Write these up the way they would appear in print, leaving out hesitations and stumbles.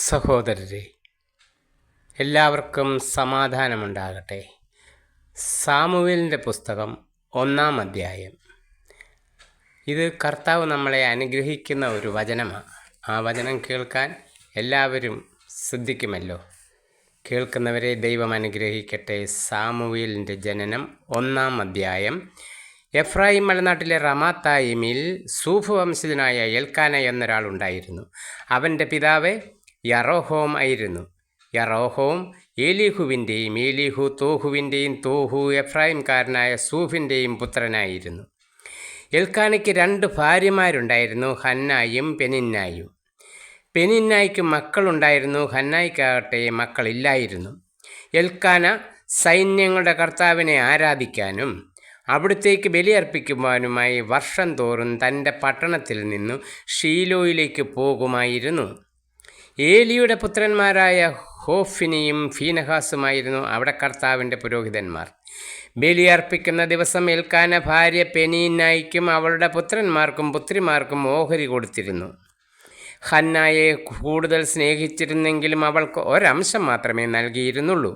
സഹോദരരെ, എല്ലാവർക്കും സമാധാനമുണ്ടാകട്ടെ. സാമുവേലിൻ്റെ പുസ്തകം 1-ാം അധ്യായം. ഇത് കർത്താവ് നമ്മളെ അനുഗ്രഹിക്കുന്ന ഒരു വചനമാണ്. ആ വചനം കേൾക്കാൻ എല്ലാവരും ശ്രദ്ധിക്കുമല്ലോ. കേൾക്കുന്നവരെ ദൈവം അനുഗ്രഹിക്കട്ടെ. സാമുവേലിൻ്റെ ജനനം 1-ാം അധ്യായം. എഫ്രായിം മലനാട്ടിലെ റമാത്തായിമിൽ സൂഫ് വംശജനായ എൽക്കാന എന്നൊരാളുണ്ടായിരുന്നു. അവൻ്റെ പിതാവ് യറോഹോം ആയിരുന്നു. യറോഹോം ഏലീഹുവിൻ്റെയും ഏലീഹു തോഹുവിൻ്റെയും തോഹു എഫ്രായിംകാരനായ സൂഫിൻ്റെയും പുത്രനായിരുന്നു. എൽക്കാനയ്ക്ക് 2 ഭാര്യമാരുണ്ടായിരുന്നു, ഹന്നായും പെനിന്നായും. പെനിന്നായ്ക്ക് മക്കളുണ്ടായിരുന്നു, ഹന്നായ്ക്കാകട്ടെ മക്കളില്ലായിരുന്നു. എൽക്കാന സൈന്യങ്ങളുടെ കർത്താവിനെ ആരാധിക്കാനും അവിടുത്തേക്ക് ബലിയർപ്പിക്കുവാനുമായി വർഷം തോറും തൻ്റെ പട്ടണത്തിൽ നിന്നു ഷീലോയിലേക്ക് പോകുമായിരുന്നു. ഏലിയുടെ പുത്രന്മാരായ ഹോഫിനിയും ഫീനഹാസുമായിരുന്നു അവിടെ കർത്താവിൻ്റെ പുരോഹിതന്മാർ. ബലിയർപ്പിക്കുന്ന ദിവസം എൽക്കാന ഭാര്യ പെനീന്നായ്ക്കും അവളുടെ പുത്രന്മാർക്കും പുത്രിമാർക്കും ഓഹരി കൊടുത്തിരുന്നു. ഹന്നായെ കൂടുതൽ സ്നേഹിച്ചിരുന്നെങ്കിലും അവൾക്ക് ഒരംശം മാത്രമേ നൽകിയിരുന്നുള്ളൂ.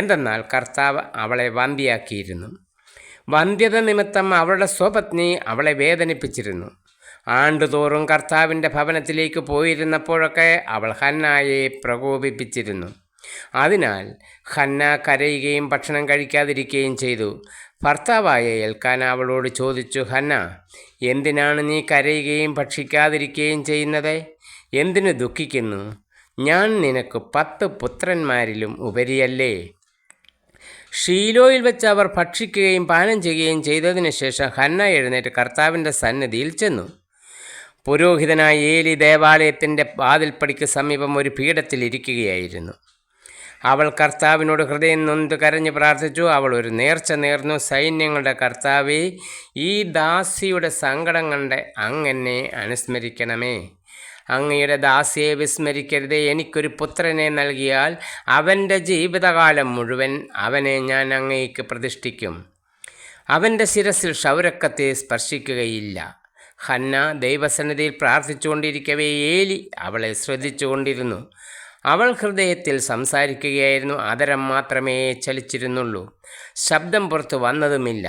എന്തെന്നാൽ കർത്താവ് അവളെ വന്ധ്യയാക്കിയിരുന്നു. വന്ധ്യത നിമിത്തം അവളുടെ സ്വപത്നി അവളെ വേദനിപ്പിച്ചിരുന്നു. ആണ്ടുതോറും കർത്താവിൻ്റെ ഭവനത്തിലേക്ക് പോയിരുന്നപ്പോഴൊക്കെ അവൾ ഹന്നായെ പ്രകോപിപ്പിച്ചിരുന്നു. അതിനാൽ ഹന്ന കരയുകയും ഭക്ഷണം കഴിക്കാതിരിക്കുകയും ചെയ്തു. ഭർത്താവായ എൽക്കാന അവളോട് ചോദിച്ചു, ഹന്ന, എന്തിനാണ് നീ കരയുകയും ഭക്ഷിക്കാതിരിക്കുകയും ചെയ്യുന്നത്? എന്തിനു ദുഃഖിക്കുന്നു? ഞാൻ നിനക്ക് 10 പുത്രന്മാരിലും ഉപരിയല്ലേ? ഷീലോയിൽ വെച്ച് അവർ ഭക്ഷിക്കുകയും പാനം ചെയ്യുകയും ചെയ്തതിനു ശേഷം ഹന്ന എഴുന്നേറ്റ് കർത്താവിൻ്റെ സന്നിധിയിൽ ചെന്നു. പുരോഹിതനായ ഏലി ദേവാലയത്തിൻ്റെ വാതിൽപ്പടിക്ക് സമീപം ഒരു പീഠത്തിൽ ഇരിക്കുകയായിരുന്നു. അവൾ കർത്താവിനോട് ഹൃദയം നൊന്ത് കരഞ്ഞു പ്രാർത്ഥിച്ചു. അവൾ ഒരു നേർച്ച നേർന്നു. സൈന്യങ്ങളുടെ കർത്താവേ, ഈ ദാസിയുടെ സങ്കടം കണ്ട് അങ്ങെന്നെ അനുസ്മരിക്കണമേ. അങ്ങയുടെ ദാസിയെ വിസ്മരിക്കരുതേ. എനിക്കൊരു പുത്രനെ നൽകിയാൽ അവൻ്റെ ജീവിതകാലം മുഴുവൻ അവനെ ഞാൻ അങ്ങേക്ക് പ്രതിഷ്ഠിക്കും. അവൻ്റെ ശിരസിൽ ക്ഷൗരക്കത്തെ സ്പർശിക്കുകയില്ല. ഹന്ന ദൈവസന്നിധിയിൽ പ്രാർത്ഥിച്ചുകൊണ്ടിരിക്കവേ ഏലി അവളെ ശ്രദ്ധിച്ചുകൊണ്ടിരുന്നു. അവൾ ഹൃദയത്തിൽ സംസാരിക്കുകയായിരുന്നു, ആദരം മാത്രമേ ചലിച്ചിരുന്നുള്ളൂ. ശബ്ദം പുറത്തു വന്നതുമില്ല.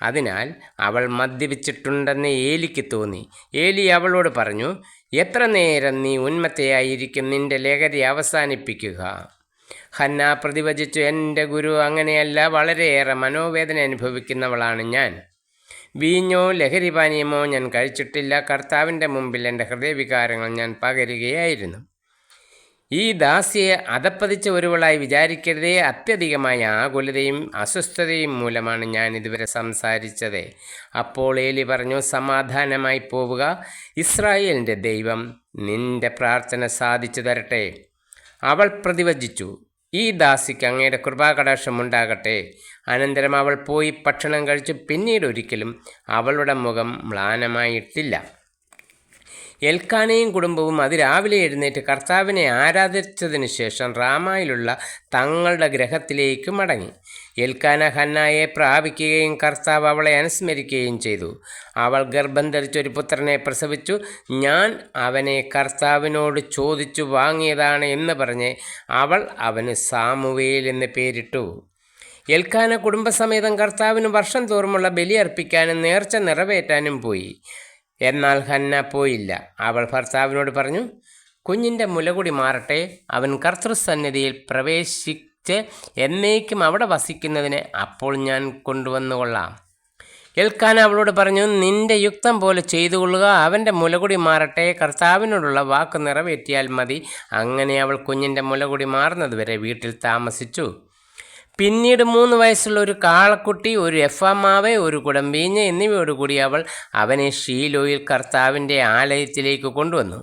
അതിനാൽ അവൾ മദ്യപിച്ചിട്ടുണ്ടെന്ന് ഏലിക്ക് തോന്നി. ഏലി അവളോട് പറഞ്ഞു, എത്ര നേരം നീ ഉന്മത്തയായിരിക്കും? നിന്റെ ലഹരി അവസാനിപ്പിക്കുക. ഹന്ന പ്രതിവചിച്ചു, എൻ്റെ ഗുരു, അങ്ങനെയല്ല. വളരെയേറെ മനോവേദന അനുഭവിക്കുന്നവളാണ് ഞാൻ. വീഞ്ഞോ ലഹരിപാനീയമോ ഞാൻ കഴിച്ചിട്ടില്ല. കർത്താവിൻ്റെ മുമ്പിൽ എൻ്റെ ഹൃദയവികാരങ്ങൾ ഞാൻ പകരുകയായിരുന്നു. ഈ ദാസിയെ അധപ്പതിച്ച ഒരുവളായി വിചാരിക്കരുതേ. അത്യധികമായ ആകുലതയും അസ്വസ്ഥതയും മൂലമാണ് ഞാൻ ഇതുവരെ സംസാരിച്ചത്. അപ്പോൾ ഏലി പറഞ്ഞു, സമാധാനമായി പോവുക. ഇസ്രായേലിൻ്റെ ദൈവം നിന്റെ പ്രാർത്ഥന സാധിച്ചു തരട്ടെ. അവൾ പ്രതിവചിച്ചു, ഈ ദാസിക്ക് അങ്ങയുടെ കൃപാകടാക്ഷം ഉണ്ടാകട്ടെ. അനന്തരം അവൾ പോയി ഭക്ഷണം കഴിച്ചു. പിന്നീട് ഒരിക്കലും അവളുടെ മുഖം മ്ലാനമായിട്ടില്ല. എൽക്കാനയും കുടുംബവും അതിരാവിലെ എഴുന്നേറ്റ് കർത്താവിനെ ആരാധിച്ചതിനു ശേഷം റാമായിലുള്ള തങ്ങളുടെ ഗൃഹത്തിലേക്ക് മടങ്ങി. എൽക്കാന ഹന്നായെ പ്രാപിക്കുകയും കർത്താവ് അവളെ അനുസ്മരിക്കുകയും ചെയ്തു. അവൾ ഗർഭം ധരിച്ചൊരു പുത്രനെ പ്രസവിച്ചു. ഞാൻ അവനെ കർത്താവിനോട് ചോദിച്ചു വാങ്ങിയതാണ് എന്ന് പറഞ്ഞ് അവൾ അവന് സാമുവേൽ എന്ന് പേരിട്ടു. എൽക്കാന കുടുംബസമേതം കർത്താവിന് വർഷം തോറുമുള്ള ബലി അർപ്പിക്കാനും നേർച്ച നിറവേറ്റാനും പോയി. എന്നാൽ ഹന്ന പോയില്ല. അവൾ ഭർത്താവിനോട് പറഞ്ഞു, കുഞ്ഞിൻ്റെ മുലകുടി മാറട്ടെ. അവൻ കർത്തൃസന്നിധിയിൽ പ്രവേശിച്ച് എന്നേക്കും അവിടെ വസിക്കുന്നതിന് അപ്പോൾ ഞാൻ കൊണ്ടുവന്നുകൊള്ളാം. എൽക്കാന അവളോട് പറഞ്ഞു, നിന്റെ യുക്തം പോലെ ചെയ്തുകൊള്ളുക. അവൻ്റെ മുലകുടി മാറട്ടെ. കർത്താവിനോടുള്ള വാക്ക് നിറവേറ്റിയാൽ മതി. അങ്ങനെ അവൾ കുഞ്ഞിൻ്റെ മുലകുടി മാറുന്നതുവരെ വീട്ടിൽ താമസിച്ചു. പിന്നീട് 3 വയസ്സുള്ള ഒരു കാളക്കുട്ടി, ഒരു എഫാ മാവ്, ഒരു കുടം വീഞ്ഞ് എന്നിവയോടുകൂടി അവൾ അവനെ ഷീലോയിൽ കർത്താവിൻ്റെ ആലയത്തിലേക്ക് കൊണ്ടുവന്നു.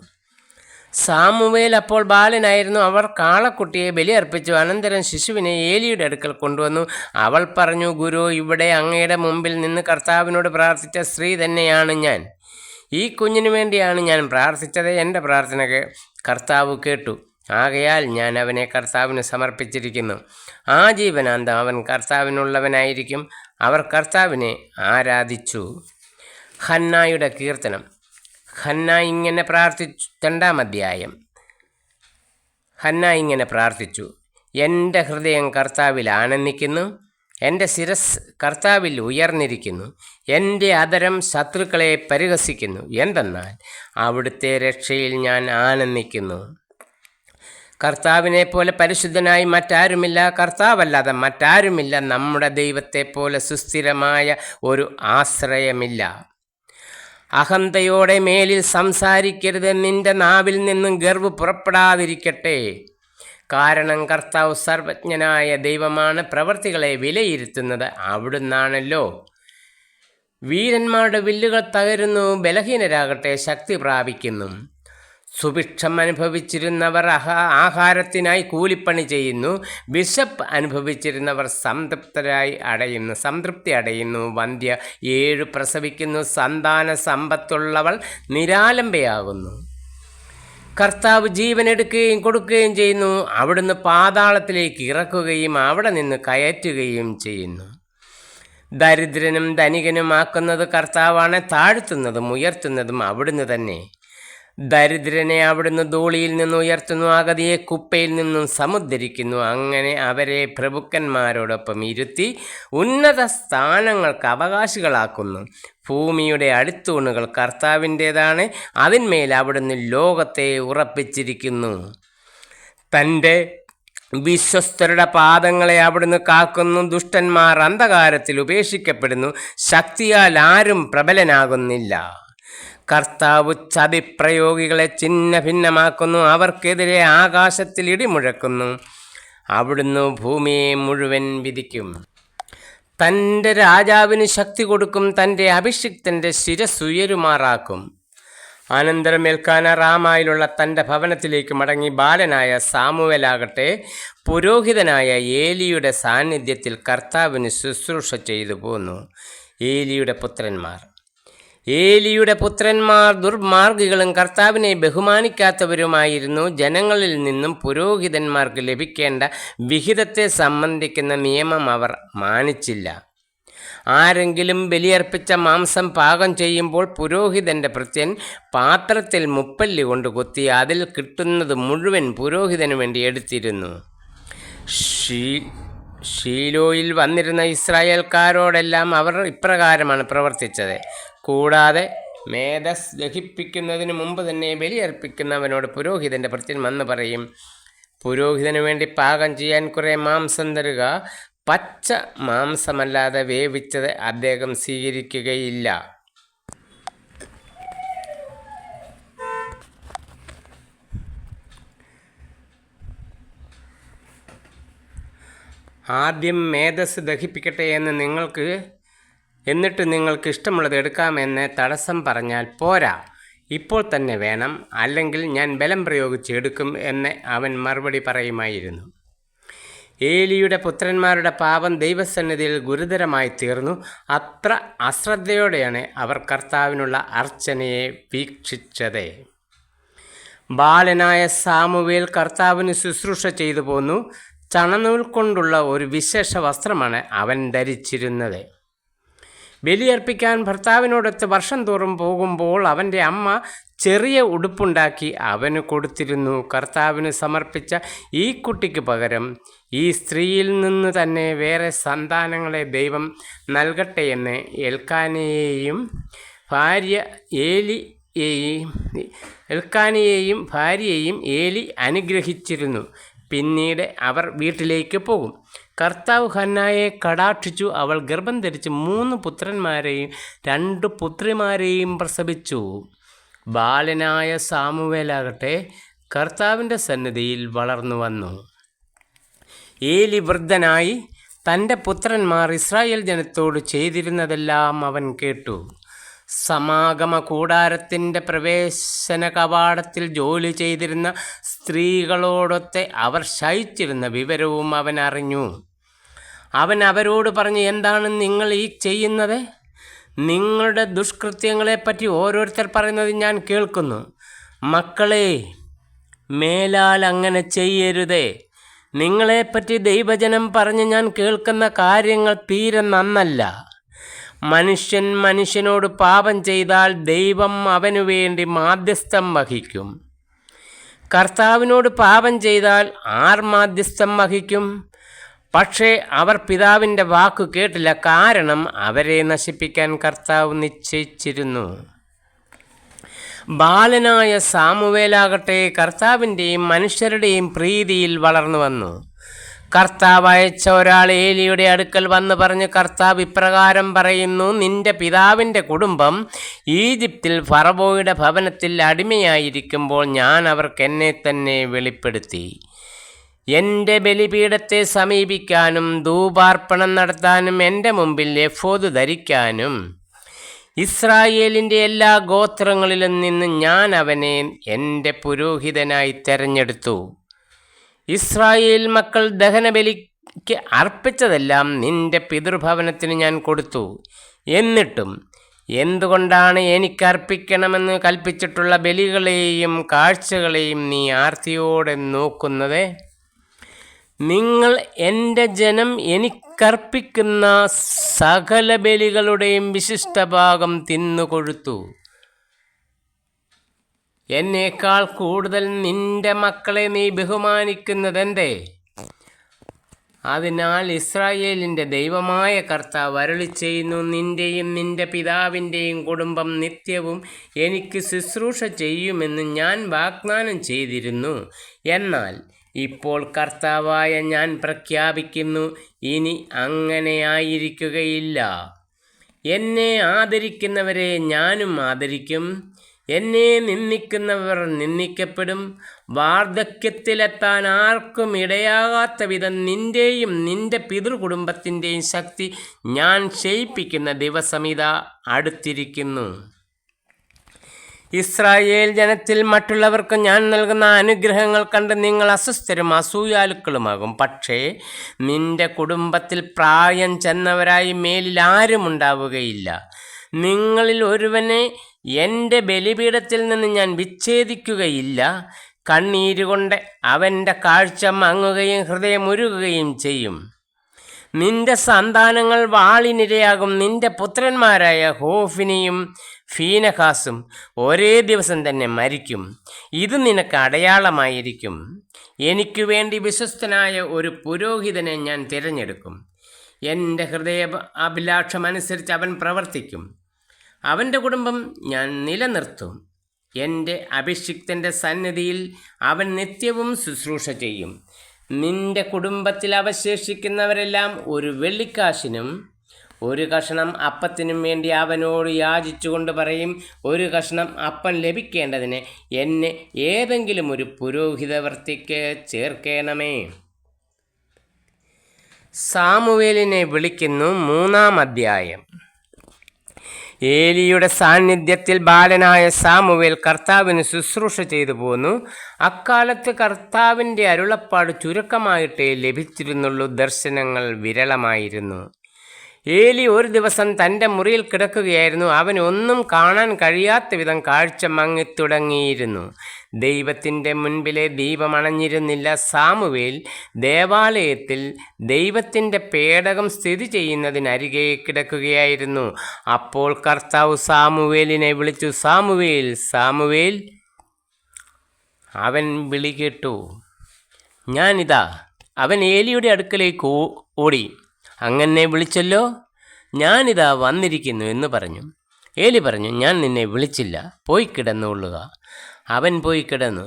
സാമുവേൽ അപ്പോൾ ബാലനായിരുന്നു. അവർ കാളക്കുട്ടിയെ ബലിയർപ്പിച്ചു. അനന്തരം ശിശുവിനെ ഏലിയുടെ അടുക്കൽ കൊണ്ടുവന്നു. അവൾ പറഞ്ഞു, ഗുരു, ഇവിടെ അങ്ങയുടെ മുമ്പിൽ നിന്ന് കർത്താവിനോട് പ്രാർത്ഥിച്ച സ്ത്രീ തന്നെയാണ് ഞാൻ. ഈ കുഞ്ഞിനു വേണ്ടിയാണ് ഞാൻ പ്രാർത്ഥിച്ചത്. എൻ്റെ പ്രാർത്ഥന കർത്താവ് കേട്ടു. ആകയാൽ ഞാൻ അവനെ കർത്താവിന് സമർപ്പിച്ചിരിക്കുന്നു. ആജീവനാന്തം അവൻ കർത്താവിനുള്ളവനായിരിക്കും. അവർ കർത്താവിനെ ആരാധിച്ചു. ഹന്നായുടെ കീർത്തനം. ഹന്ന ഇങ്ങനെ പ്രാർത്ഥിച്ചു. 2-ാം അധ്യായം. ഹന്ന ഇങ്ങനെ പ്രാർത്ഥിച്ചു: എൻ്റെ ഹൃദയം കർത്താവിൽ ആനന്ദിക്കുന്നു, എൻ്റെ ശിരസ് കർത്താവിൽ ഉയർന്നിരിക്കുന്നു, എൻ്റെ അധരം ശത്രുക്കളെ പരിഹസിക്കുന്നു. എന്തെന്നാൽ അവിടുത്തെ രക്ഷയിൽ ഞാൻ ആനന്ദിക്കുന്നു. കർത്താവിനെ പോലെ പരിശുദ്ധനായി മറ്റാരുമില്ല, കർത്താവല്ലാതെ മറ്റാരുമില്ല. നമ്മുടെ ദൈവത്തെ പോലെ സുസ്ഥിരമായ ഒരു ആശ്രയമില്ല. അഹന്തയോടെ മേലിൽ സംസാരിക്കരുത്, നിന്റെ നാവിൽ നിന്നും ഗർവ് പുറപ്പെടാതിരിക്കട്ടെ. കാരണം കർത്താവ് സർവജ്ഞനായ ദൈവമാണ്, പ്രവൃത്തികളെ വിലയിരുത്തുന്നത് അവിടുന്നാണല്ലോ. വീരന്മാരുടെ വില്ലുകൾ തകരുന്നു, ബലഹീനരാകട്ടെ ശക്തി പ്രാപിക്കുന്നു. സുഭിക്ഷം അനുഭവിച്ചിരുന്നവർ ആഹാരത്തിനായി കൂലിപ്പണി ചെയ്യുന്നു, വിശപ്പ് അനുഭവിച്ചിരുന്നവർ സംതൃപ്തി അടയുന്നു. വന്ധ്യ 7 പ്രസവിക്കുന്നു, സന്താന സമ്പത്തുള്ളവൾ നിരാലംബയാകുന്നു. കർത്താവ് ജീവൻ എടുക്കുകയും കൊടുക്കുകയും ചെയ്യുന്നു, അവിടുന്ന് പാതാളത്തിലേക്ക് ഇറക്കുകയും അവിടെ നിന്ന് കയറ്റുകയും ചെയ്യുന്നു. ദരിദ്രനും ധനികനുമാക്കുന്നത് കർത്താവാണ്, താഴ്ത്തുന്നതും ഉയർത്തുന്നതും അവിടുന്ന് തന്നെ. ദരിദ്രനെ അവിടുന്ന് ധൂളിയിൽ നിന്ന് ഉയർത്തുന്നു, അഗതിയെ കുപ്പയിൽ നിന്നും സമുദ്ധരിക്കുന്നു. അങ്ങനെ അവരെ പ്രഭുക്കന്മാരോടൊപ്പം ഇരുത്തി ഉന്നത സ്ഥാനങ്ങൾക്ക് അവകാശികളാക്കുന്നു. ഭൂമിയുടെ അടിത്തൂണുകൾ കർത്താവിൻ്റേതാണ്, അതിന്മേൽ അവിടുന്ന് ലോകത്തെ ഉറപ്പിച്ചിരിക്കുന്നു. തൻ്റെ വിശ്വസ്തരുടെ പാദങ്ങളെ അവിടുന്ന് കാക്കുന്നു. ദുഷ്ടന്മാർ അന്ധകാരത്തിൽ ഉപേക്ഷിക്കപ്പെടുന്നു, ശക്തിയാൽ ആരും പ്രബലനാകുന്നില്ല. കർത്താവ് ചതിപ്രയോഗികളെ ഛിന്ന ഭിന്നമാക്കുന്നു, അവർക്കെതിരെ ആകാശത്തിൽ ഇടിമുഴക്കുന്നു. അവിടുന്ന് ഭൂമിയെ മുഴുവൻ വിധിക്കും. തൻ്റെ രാജാവിന് ശക്തി കൊടുക്കും, തൻ്റെ അഭിഷിക്തൻ്റെ ശിരസ്സുയരുമാറാക്കും. അനന്തരം എൽക്കാന റാമായിലുള്ള തൻ്റെ ഭവനത്തിലേക്ക് മടങ്ങി. ബാലനായ സാമുവേലാകട്ടെ പുരോഹിതനായ ഏലിയുടെ സാന്നിധ്യത്തിൽ കർത്താവിന് ശുശ്രൂഷ ചെയ്തു പോന്നു. ഏലിയുടെ പുത്രന്മാർ ദുർമാർഗികളും കർത്താവിനെ ബഹുമാനിക്കാത്തവരുമായിരുന്നു. ജനങ്ങളിൽ നിന്നും പുരോഹിതന്മാർക്ക് ലഭിക്കേണ്ട വിഹിതത്തെ സംബന്ധിക്കുന്ന നിയമം അവർ മാനിച്ചില്ല. ആരെങ്കിലും ബലിയർപ്പിച്ച മാംസം പാകം ചെയ്യുമ്പോൾ പുരോഹിതൻ്റെ ഭൃത്യൻ പാത്രത്തിൽ മുപ്പല്ലി കൊണ്ട് കുത്തി അതിൽ കിട്ടുന്നത് മുഴുവൻ പുരോഹിതന് വേണ്ടി എടുത്തിരുന്നു. ഷീലോയിൽ വന്നിരുന്ന ഇസ്രായേൽക്കാരോടെല്ലാം അവർ ഇപ്രകാരമാണ് പ്രവർത്തിച്ചത്. കൂടാതെ മേധസ് ദഹിപ്പിക്കുന്നതിന് മുമ്പ് തന്നെ ബലിയർപ്പിക്കുന്നവനോട് പുരോഹിതൻ്റെ ഭൃത്യൻ വന്ന് പറയും: പുരോഹിതന് വേണ്ടി പാകം ചെയ്യാൻ കുറേ മാംസം തരുക. പച്ച മാംസമല്ലാതെ വേവിച്ചത് അദ്ദേഹം സ്വീകരിക്കുകയില്ല. ആദ്യം മേധസ് ദഹിപ്പിക്കട്ടെ എന്നിട്ട് നിങ്ങൾക്ക് ഇഷ്ടമുള്ളത് എടുക്കാമെന്ന് തടസ്സം പറഞ്ഞാൽ പോരാ, ഇപ്പോൾ തന്നെ വേണം, അല്ലെങ്കിൽ ഞാൻ ബലം പ്രയോഗിച്ച് എടുക്കും എന്ന് അവൻ മറുപടി പറയുമായിരുന്നു. ഏലിയുടെ പുത്രന്മാരുടെ പാപം ദൈവസന്നിധിയിൽ ഗുരുതരമായി തീർന്നു. അത്ര അശ്രദ്ധയോടെയാണ് അവർ കർത്താവിനുള്ള അർച്ചനയെ വീക്ഷിച്ചത്. ബാലനായ സാമുവേൽ കർത്താവിന് ശുശ്രൂഷ ചെയ്തു പോന്നു. ചണനൂൽ കൊണ്ടുള്ള ഒരു വിശേഷ വസ്ത്രമാണ് അവൻ ധരിച്ചിരുന്നത്. ബലിയർപ്പിക്കാൻ ഭർത്താവിനോടൊത്ത് വർഷം തോറും പോകുമ്പോൾ അവൻ്റെ അമ്മ ചെറിയ ഉടുപ്പുണ്ടാക്കി അവന് കൊടുത്തിരുന്നു. കർത്താവിന് സമർപ്പിച്ച ഈ കുട്ടിക്ക് പകരം ഈ സ്ത്രീയിൽ നിന്ന് തന്നെ വേറെ സന്താനങ്ങളെ ദൈവം നൽകട്ടെയെന്ന് എൽക്കാനയെയും ഭാര്യയെയും ഏലി അനുഗ്രഹിച്ചിരുന്നു. പിന്നീട് അവർ വീട്ടിലേക്ക് പോകും. കർത്താവ് ഹന്നായെ കടാക്ഷിച്ചു. അവൾ ഗർഭം ധരിച്ച് 3 പുത്രന്മാരെയും 2 പുത്രിമാരെയും പ്രസവിച്ചു. ബാലനായ സാമുവേലാകട്ടെ കർത്താവിൻ്റെ സന്നിധിയിൽ വളർന്നു വന്നു. ഏലി വൃദ്ധനായി. തൻ്റെ പുത്രന്മാർ ഇസ്രായേൽ ജനത്തോട് ചെയ്തിരുന്നതെല്ലാം അവൻ കേട്ടു. സമാഗമ കൂടാരത്തിൻ്റെ പ്രവേശന കവാടത്തിൽ ജോലി ചെയ്തിരുന്ന സ്ത്രീകളോടൊത്ത് അവർ ശയിച്ചിരുന്ന വിവരവും അവൻ അറിഞ്ഞു. അവൻ അവരോട് പറഞ്ഞു: എന്താണ് നിങ്ങൾ ഈ ചെയ്യുന്നത്? നിങ്ങളുടെ ദുഷ്കൃത്യങ്ങളെപ്പറ്റി ഓരോരുത്തർ പറയുന്നത് ഞാൻ കേൾക്കുന്നു. മക്കളെ, മേലാൽ അങ്ങനെ ചെയ്യരുതേ. നിങ്ങളെപ്പറ്റി ദൈവജനം പറഞ്ഞ് ഞാൻ കേൾക്കുന്ന കാര്യങ്ങൾ തീരെ നന്നല്ല. മനുഷ്യൻ മനുഷ്യനോട് പാപം ചെയ്താൽ ദൈവം അവനു വേണ്ടി മാധ്യസ്ഥം വഹിക്കും. കർത്താവിനോട് പാപം ചെയ്താൽ ആർ മാധ്യസ്ഥം വഹിക്കും? പക്ഷേ അവർ പിതാവിൻ്റെ വാക്കു കേട്ടില്ല, കാരണം അവരെ നശിപ്പിക്കാൻ കർത്താവ് നിശ്ചയിച്ചിരുന്നു. ബാലനായ സാമുവേലാകട്ടെ കർത്താവിൻ്റെയും മനുഷ്യരുടെയും പ്രീതിയിൽ വളർന്നു വന്നു. കർത്താവ് അയച്ച ഒരാൾ ഏലിയുടെ അടുക്കൽ വന്ന് പറഞ്ഞു, കർത്താവ് ഇപ്രകാരം പറയുന്നു, നിന്റെ പിതാവിൻ്റെ കുടുംബം ഈജിപ്തിൽ ഫറവോയുടെ ഭവനത്തിൽ അടിമയായിരിക്കുമ്പോൾ ഞാൻ അവർക്ക് എന്നെ തന്നെ വെളിപ്പെടുത്തി. എൻ്റെ ബലിപീഠത്തെ സമീപിക്കാനും ധൂപാർപ്പണം നടത്താനും എൻ്റെ മുമ്പിൽ എഫോദ് ധരിക്കാനും ഇസ്രായേലിൻ്റെ എല്ലാ ഗോത്രങ്ങളിലും നിന്ന് ഞാൻ അവനെ എൻ്റെ പുരോഹിതനായി തെരഞ്ഞെടുത്തു. ഇസ്രായേൽ മക്കൾ ദഹനബലിക്ക് അർപ്പിച്ചതെല്ലാം നിന്റെ പിതൃഭവനത്തിന് ഞാൻ കൊടുത്തു. എന്നിട്ടും എന്തുകൊണ്ടാണ് എനിക്കർപ്പിക്കണമെന്ന് കൽപ്പിച്ചിട്ടുള്ള ബലികളെയും കാഴ്ചകളെയും നീ ആർത്തിയോടെ നോക്കുന്നത്? നിങ്ങൾ എൻ്റെ ജനം എനിക്കർപ്പിക്കുന്ന സകല ബലികളുടെയും വിശിഷ്ടഭാഗം തിന്നുകൊഴുത്തു. എന്നേക്കാൾ കൂടുതൽ നിന്റെ മക്കളെ നീ ബഹുമാനിക്കുന്നതെന്തേ? അതിനാൽ ഇസ്രായേലിൻ്റെ ദൈവമായ കർത്താവ് അരുളിച്ചെയ്യുന്നു, നിന്റെയും നിന്റെ പിതാവിൻ്റെയും കുടുംബം നിത്യവും എനിക്ക് ശുശ്രൂഷ ചെയ്യുമെന്ന് ഞാൻ വാഗ്ദാനം ചെയ്തിരുന്നു. എന്നാൽ ഇപ്പോൾ കർത്താവായ ഞാൻ പ്രഖ്യാപിക്കുന്നു, ഇനി അങ്ങനെയായിരിക്കുകയില്ല. എന്നെ ആദരിക്കുന്നവരെ ഞാനും ആദരിക്കും, എന്നെ നിന്ദിക്കുന്നവർ നിന്ദിക്കപ്പെടും. വാർദ്ധക്യത്തിലെത്താൻ ആർക്കും ഇടയാകാത്ത വിധം നിന്റെയും നിന്റെ പിതൃകുടുംബത്തിൻ്റെയും ശക്തി ഞാൻ ക്ഷയിപ്പിക്കുന്ന ദിവസമിതാ അടുത്തിരിക്കുന്നു. ഇസ്രായേൽ ജനത്തിൽ മറ്റുള്ളവർക്ക് ഞാൻ നൽകുന്ന അനുഗ്രഹങ്ങൾ കണ്ട് നിങ്ങൾ അസ്വസ്ഥരും അസൂയാലുക്കളുമാകും. പക്ഷേ നിന്റെ കുടുംബത്തിൽ പ്രായം ചെന്നവരായി മേലിൽ ആരും ഉണ്ടാവുകയില്ല. നിങ്ങളിൽ ഒരുവനെ എൻ്റെ ബലിപീഠത്തിൽ നിന്ന് ഞാൻ വിച്ഛേദിക്കുകയില്ല. കണ്ണീരുകൊണ്ട് അവൻ്റെ കാഴ്ച മങ്ങുകയും ഹൃദയമുരുകുകയും ചെയ്യും. നിന്റെ സന്താനങ്ങൾ വാളിനിരയാകും. നിന്റെ പുത്രന്മാരായ ഹോഫിനിയും ഫീനഹാസും ഒരേ ദിവസം തന്നെ മരിക്കും. ഇത് നിനക്ക് അടയാളമായിരിക്കും. എനിക്കു വേണ്ടി വിശ്വസ്തനായ ഒരു പുരോഹിതനെ ഞാൻ തിരഞ്ഞെടുക്കും. എൻ്റെ ഹൃദയ അഭിലാഷമനുസരിച്ച് അവൻ പ്രവർത്തിക്കും. അവൻ്റെ കുടുംബം ഞാൻ നിലനിർത്തും. എൻ്റെ അഭിഷിക്തൻ്റെ സന്നിധിയിൽ അവൻ നിത്യവും ശുശ്രൂഷ ചെയ്യും. നിന്റെ കുടുംബത്തിൽ അവശേഷിക്കുന്നവരെല്ലാം ഒരു വെള്ളിക്കാശിനും ഒരു കഷണം അപ്പത്തിനും വേണ്ടി അവനോട് യാചിച്ചുകൊണ്ട് പറയും, ഒരു കഷണം അപ്പം ലഭിക്കേണ്ടതിന് എന്നെ ഏതെങ്കിലും ഒരു പുരോഹിതവൃത്തിക്ക് ചേർക്കണമേ. സാമുവേലിനെ വിളിക്കുന്നു. 3-ാം അധ്യായം. ഏലിയുടെ സാന്നിധ്യത്തിൽ ബാലനായ സാമുവേൽ കർത്താവിന് ശുശ്രൂഷ ചെയ്തു പോന്നു. അക്കാലത്ത് കർത്താവിൻ്റെ അരുളപ്പാട് ചുരുക്കമായിട്ടേ ലഭിച്ചിരുന്നുള്ളൂ, ദർശനങ്ങൾ വിരളമായിരുന്നു. ഏലി ഒരു ദിവസം തൻ്റെ മുറിയിൽ കിടക്കുകയായിരുന്നു. അവന് ഒന്നും കാണാൻ കഴിയാത്ത വിധം കാഴ്ച മങ്ങിത്തുടങ്ങിയിരുന്നു. ദൈവത്തിൻ്റെ മുൻപിലെ ദീപം അണഞ്ഞിരുന്നില്ല. സാമുവേൽ ദേവാലയത്തിൽ ദൈവത്തിൻ്റെ പേടകം സ്ഥിതി ചെയ്യുന്നതിനരികെ കിടക്കുകയായിരുന്നു. അപ്പോൾ കർത്താവ് സാമുവേലിനെ വിളിച്ചു, സാമുവേൽ, സാമുവേൽ. അവൻ വിളി കേട്ടു, ഞാനിതാ. അവൻ ഏലിയുടെ അടുക്കലേക്ക് ഓടി, അങ്ങനെ വിളിച്ചല്ലോ, ഞാനിതാ വന്നിരിക്കുന്നു എന്ന് പറഞ്ഞു. ഏലി പറഞ്ഞു, ഞാൻ നിന്നെ വിളിച്ചില്ല, പോയി കിടന്നുകൊള്ളുക. അവൻ പോയി കിടന്നു.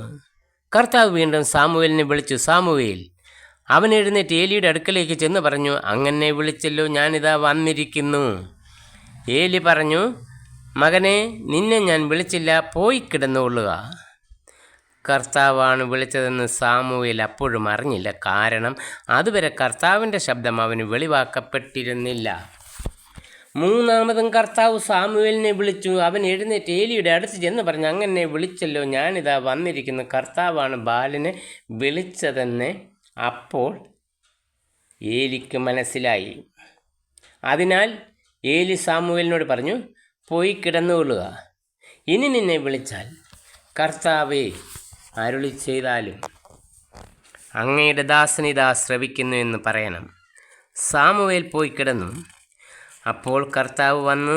കർത്താവ് വീണ്ടും സാമുവേലിനെ വിളിച്ചു, സാമുവേൽ. അവൻ എഴുന്നേറ്റ് ഏലിയുടെ അടുക്കലേക്ക് ചെന്ന് പറഞ്ഞു, അങ്ങനെ വിളിച്ചല്ലോ, ഞാനിതാ വന്നിരിക്കുന്നു. ഏലി പറഞ്ഞു, മകനെ, നിന്നെ ഞാൻ വിളിച്ചില്ല, പോയി കിടന്നുകൊള്ളുക. കർത്താവാണ് വിളിച്ചതെന്ന് സാമുവേൽ അപ്പോഴും അറിഞ്ഞില്ല. കാരണം അതുവരെ കർത്താവിൻ്റെ ശബ്ദം അവന് വെളിവാക്കപ്പെട്ടിരുന്നില്ല. 3-മതും കർത്താവ് സാമുവേലിനെ വിളിച്ചു. അവൻ എഴുന്നേറ്റ് ഏലിയുടെ അടുത്ത് ചെന്ന് പറഞ്ഞു, അങ്ങനെ വിളിച്ചല്ലോ, ഞാനിതാ വന്നിരിക്കുന്നു. കർത്താവാണ് ബാലനെ വിളിച്ചതെന്ന് അപ്പോൾ ഏലിക്ക് മനസ്സിലായി. അതിനാൽ ഏലി സാമുവേലിനോട് പറഞ്ഞു, പോയി കിടന്നുകൊള്ളുക. ഇനി നിന്നെ വിളിച്ചാൽ കർത്താവേ അരുളി ചെയ്താലും അങ്ങയുടെ ദാസനിതാ ശ്രവിക്കുന്നു എന്ന് പറയണം. സാമുവേൽ പോയി കിടന്നു. അപ്പോൾ കർത്താവ് വന്നു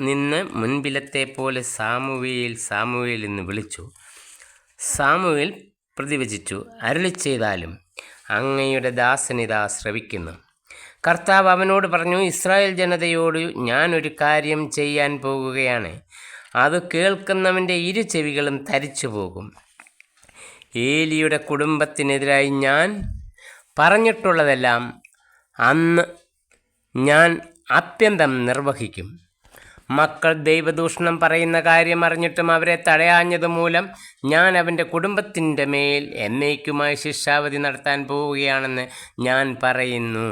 നിന്ന് മുൻപിലത്തെ പോലെ സാമുവേൽ, സാമുവേൽ എന്ന് വിളിച്ചു. സാമുവേൽ പ്രതിവചിച്ചു, അരുളിച്ചെയ്താലും അങ്ങയുടെ ദാസനിതാ ശ്രവിക്കുന്നു. കർത്താവ് അവനോട് പറഞ്ഞു, ഇസ്രായേൽ ജനതയോട് ഞാനൊരു കാര്യം ചെയ്യാൻ പോകുകയാണ്. അത് കേൾക്കുന്നവൻ്റെ ഇരു ചെവികളും തരിച്ചു പോകും. ഏലിയുടെ കുടുംബത്തിനെതിരായി ഞാൻ പറഞ്ഞിട്ടുള്ളതെല്ലാം അന്ന് ഞാൻ അത്യന്തം നിർവഹിക്കും. മക്കൾ ദൈവദൂഷണം പറയുന്ന കാര്യം അറിഞ്ഞിട്ടും അവരെ തടയാഞ്ഞത് മൂലം ഞാൻ അവൻ്റെ കുടുംബത്തിൻ്റെ മേൽ എന്നേക്കുമായി ശിക്ഷാവധി നടത്താൻ പോവുകയാണെന്ന് ഞാൻ പറയുന്നു.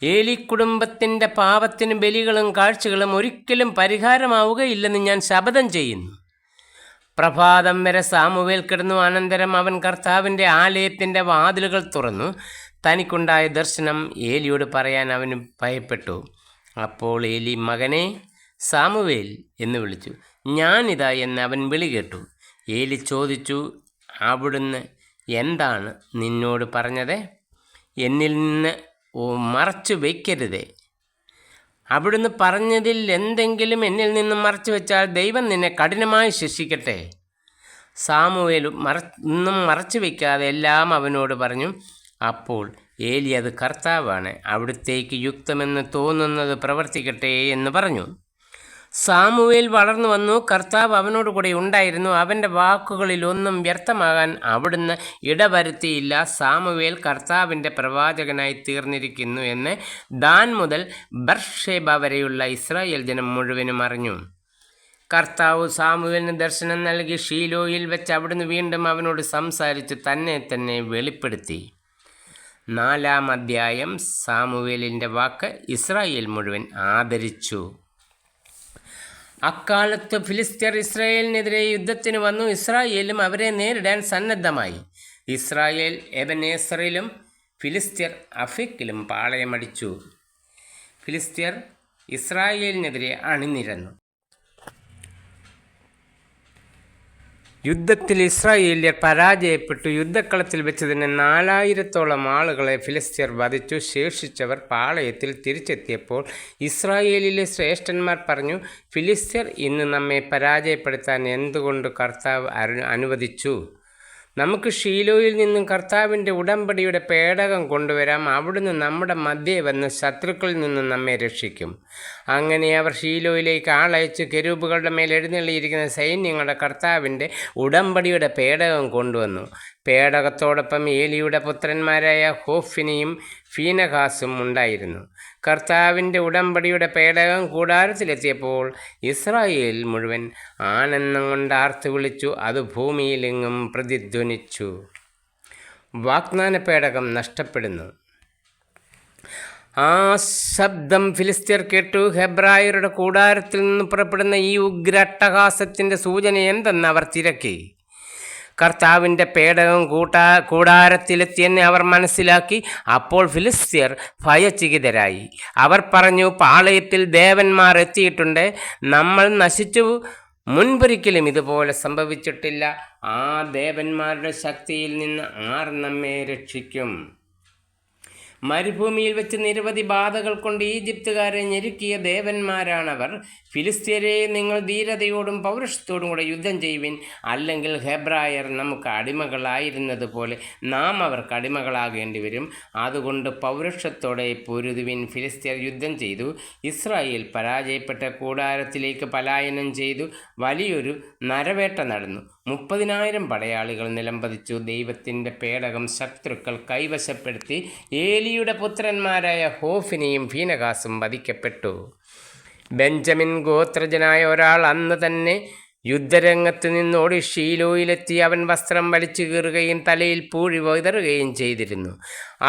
ഏലി കുടുംബത്തിൻ്റെ പാപത്തിന് ബലികളും കാഴ്ചകളും ഒരിക്കലും പരിഹാരമാവുകയില്ലെന്ന് ഞാൻ ശപഥം ചെയ്യുന്നു. പ്രഭാതം വരെ സാമുവേൽ കിടന്നു. അനന്തരം അവൻ കർത്താവിൻ്റെ ആലയത്തിൻ്റെ വാതിലുകൾ തുറന്നു. തനിക്കുണ്ടായ ദർശനം ഏലിയോട് പറയാൻ അവന് ഭയപ്പെട്ടു. അപ്പോൾ ഏലി, മകനെ സാമുവേൽ എന്ന് വിളിച്ചു. ഞാനിതാ എന്ന് അവൻ വിളി കേട്ടു. ഏലി ചോദിച്ചു, അവിടുന്ന് എന്താണ് നിന്നോട് പറഞ്ഞത്? എന്നിൽ നിന്ന് മറച്ചു വയ്ക്കരുതേ. അവിടുന്ന് പറഞ്ഞതിൽ എന്തെങ്കിലും എന്നിൽ നിന്നും മറച്ചു വെച്ചാൽ ദൈവം നിന്നെ കഠിനമായി ശിക്ഷിക്കട്ടെ. സാമുവേൽ ഒന്നും മറച്ചു വയ്ക്കാതെ എല്ലാം അവനോട് പറഞ്ഞു. അപ്പോൾ ഏലി, അത് കർത്താവാണ്, അവിടുത്തേക്ക് യുക്തമെന്ന് തോന്നുന്നത് പ്രവർത്തിക്കട്ടെ എന്ന് പറഞ്ഞു. സാമുവേൽ വളർന്നു വന്നു. കർത്താവ് അവനോട് കൂടെ ഉണ്ടായിരുന്നു. അവൻ്റെ വാക്കുകളിൽ ഒന്നും വ്യർത്ഥമാകാൻ അവിടുന്ന് ഇടവരുത്തിയില്ല. സാമുവേൽ കർത്താവിൻ്റെ പ്രവാചകനായി തീർന്നിരിക്കുന്നു എന്ന് ദാൻ മുതൽ ബർഷേബ വരെയുള്ള ഇസ്രായേൽ ജനം മുഴുവനും അറിഞ്ഞു. കർത്താവ് സാമുവേലിന് ദർശനം നൽകി ഷീലോയിൽ വെച്ച് അവിടുന്ന് വീണ്ടും അവനോട് സംസാരിച്ച് തന്നെ വെളിപ്പെടുത്തി. 4-ാം അധ്യായം. സാമുവേലിൻ്റെ വാക്ക് ഇസ്രായേൽ മുഴുവൻ ആദരിച്ചു. അക്കാലത്ത് ഫിലിസ്ത്യർ ഇസ്രായേലിനെതിരെ യുദ്ധത്തിന് വന്നു. ഇസ്രായേലും അവരെ നേരിടാൻ സന്നദ്ധമായി. ഇസ്രായേൽ എബനേസറിലും ഫിലിസ്ത്യർ അഫെക്കിലും പാളയമടിച്ചു. ഫിലിസ്ത്യർ ഇസ്രായേലിനെതിരെ അണിനിരന്നു. യുദ്ധത്തിൽ ഇസ്രായേല്യർ പരാജയപ്പെട്ടു. യുദ്ധക്കളത്തിൽ വെച്ച് തന്നെ 4000-ഓളം ആളുകളെ ഫിലിസ്ത്യർ വധിച്ചു. ശേഷിച്ചവർ പാളയത്തിൽ തിരിച്ചെത്തിയപ്പോൾ ഇസ്രായേലിലെ ശ്രേഷ്ഠന്മാർ പറഞ്ഞു, ഫിലിസ്ത്യർ ഇന്ന് നമ്മെ പരാജയപ്പെടുത്താൻ എന്തുകൊണ്ട് കർത്താവ് അനുവദിച്ചു? നമുക്ക് ഷീലോയിൽ നിന്നും കർത്താവിൻ്റെ ഉടമ്പടിയുടെ പേടകം കൊണ്ടുവരാം. അവിടുന്ന് നമ്മുടെ മധ്യേ വന്ന് ശത്രുക്കളിൽ നിന്നും നമ്മെ രക്ഷിക്കും. അങ്ങനെ അവർ ഷീലോയിലേക്ക് ആളയച്ച് കെരൂബുകളുടെ മേൽ എഴുന്നള്ളിയിരിക്കുന്ന സൈന്യങ്ങളുടെ കർത്താവിൻ്റെ ഉടമ്പടിയുടെ പേടകം കൊണ്ടുവന്നു. പേടകത്തോടൊപ്പം ഏലിയുടെ പുത്രന്മാരായ ഹോഫ്നിയും ഫീനഹാസും ഉണ്ടായിരുന്നു. കർത്താവിൻ്റെ ഉടമ്പടിയുടെ പേടകം കൂടാരത്തിലെത്തിയപ്പോൾ ഇസ്രായേൽ മുഴുവൻ ആനന്ദം കൊണ്ട് ആർത്തു വിളിച്ചു. അത് ഭൂമിയിലെങ്ങും പ്രതിധ്വനിച്ചു. വാഗ്ദാന പേടകം നഷ്ടപ്പെടുന്നു. ആ ശബ്ദം ഫിലിസ്ത്യർ കേട്ടു. ഹെബ്രായരുടെ കൂടാരത്തിൽ നിന്ന് പുറപ്പെടുന്ന ഈ ഉഗ്ര അട്ടഹാസത്തിൻ്റെ സൂചന എന്തെന്ന് അവർ തിരക്കി. കർത്താവിൻ്റെ പേടകം കൂടാരത്തിലെത്തിയെന്ന് അവർ മനസ്സിലാക്കി. അപ്പോൾ ഫിലിസ്ത്യർ ഭയചകിതരായി. അവർ പറഞ്ഞു, പാളയത്തിൽ ദേവന്മാർ എത്തിയിട്ടുണ്ട്. നമ്മൾ നശിച്ചു. മുൻപൊരിക്കലും ഇതുപോലെ സംഭവിച്ചിട്ടില്ല. ആ ദേവന്മാരുടെ ശക്തിയിൽ നിന്ന് ആർ നമ്മെ രക്ഷിക്കും? മരുഭൂമിയിൽ വെച്ച് നിരവധി ബാധകൾ കൊണ്ട് ഈജിപ്തുകാരെ ഞെരുക്കിയ ദേവന്മാരാണവർ. ഫിലിസ്ത്യരെ, നിങ്ങൾ ധീരതയോടും പൗരുഷത്തോടും കൂടെ യുദ്ധം ചെയ്യുവിൻ. അല്ലെങ്കിൽ ഹെബ്രായർ നമുക്ക് അടിമകളായിരുന്നത് പോലെ നാം അവർക്ക് അടിമകളാകേണ്ടി വരും. അതുകൊണ്ട് പൗരുഷത്തോടെ പൊരുതുവിൻ. ഫിലിസ്ത്യർ യുദ്ധം ചെയ്തു. ഇസ്രായേൽ പരാജയപ്പെട്ട കൂടാരത്തിലേക്ക് പലായനം ചെയ്തു. വലിയൊരു നരവേട്ട നടന്നു. 30,000 പടയാളികൾ നിലംപതിച്ചു. ദൈവത്തിൻ്റെ പേടകം ശത്രുക്കൾ കൈവശപ്പെടുത്തി. ഏലിയുടെ പുത്രന്മാരായ ഹോഫ്നിയും ഫീനഹാസും വധിക്കപ്പെട്ടു. ബെഞ്ചമിൻ ഗോത്രജനായ ഒരാൾ അന്ന് തന്നെ യുദ്ധരംഗത്ത് നിന്നോടി ഷീലോയിലെത്തി. അവൻ വസ്ത്രം വലിച്ചു കീറുകയും തലയിൽ പൂഴി വിതറുകയും ചെയ്തിരുന്നു.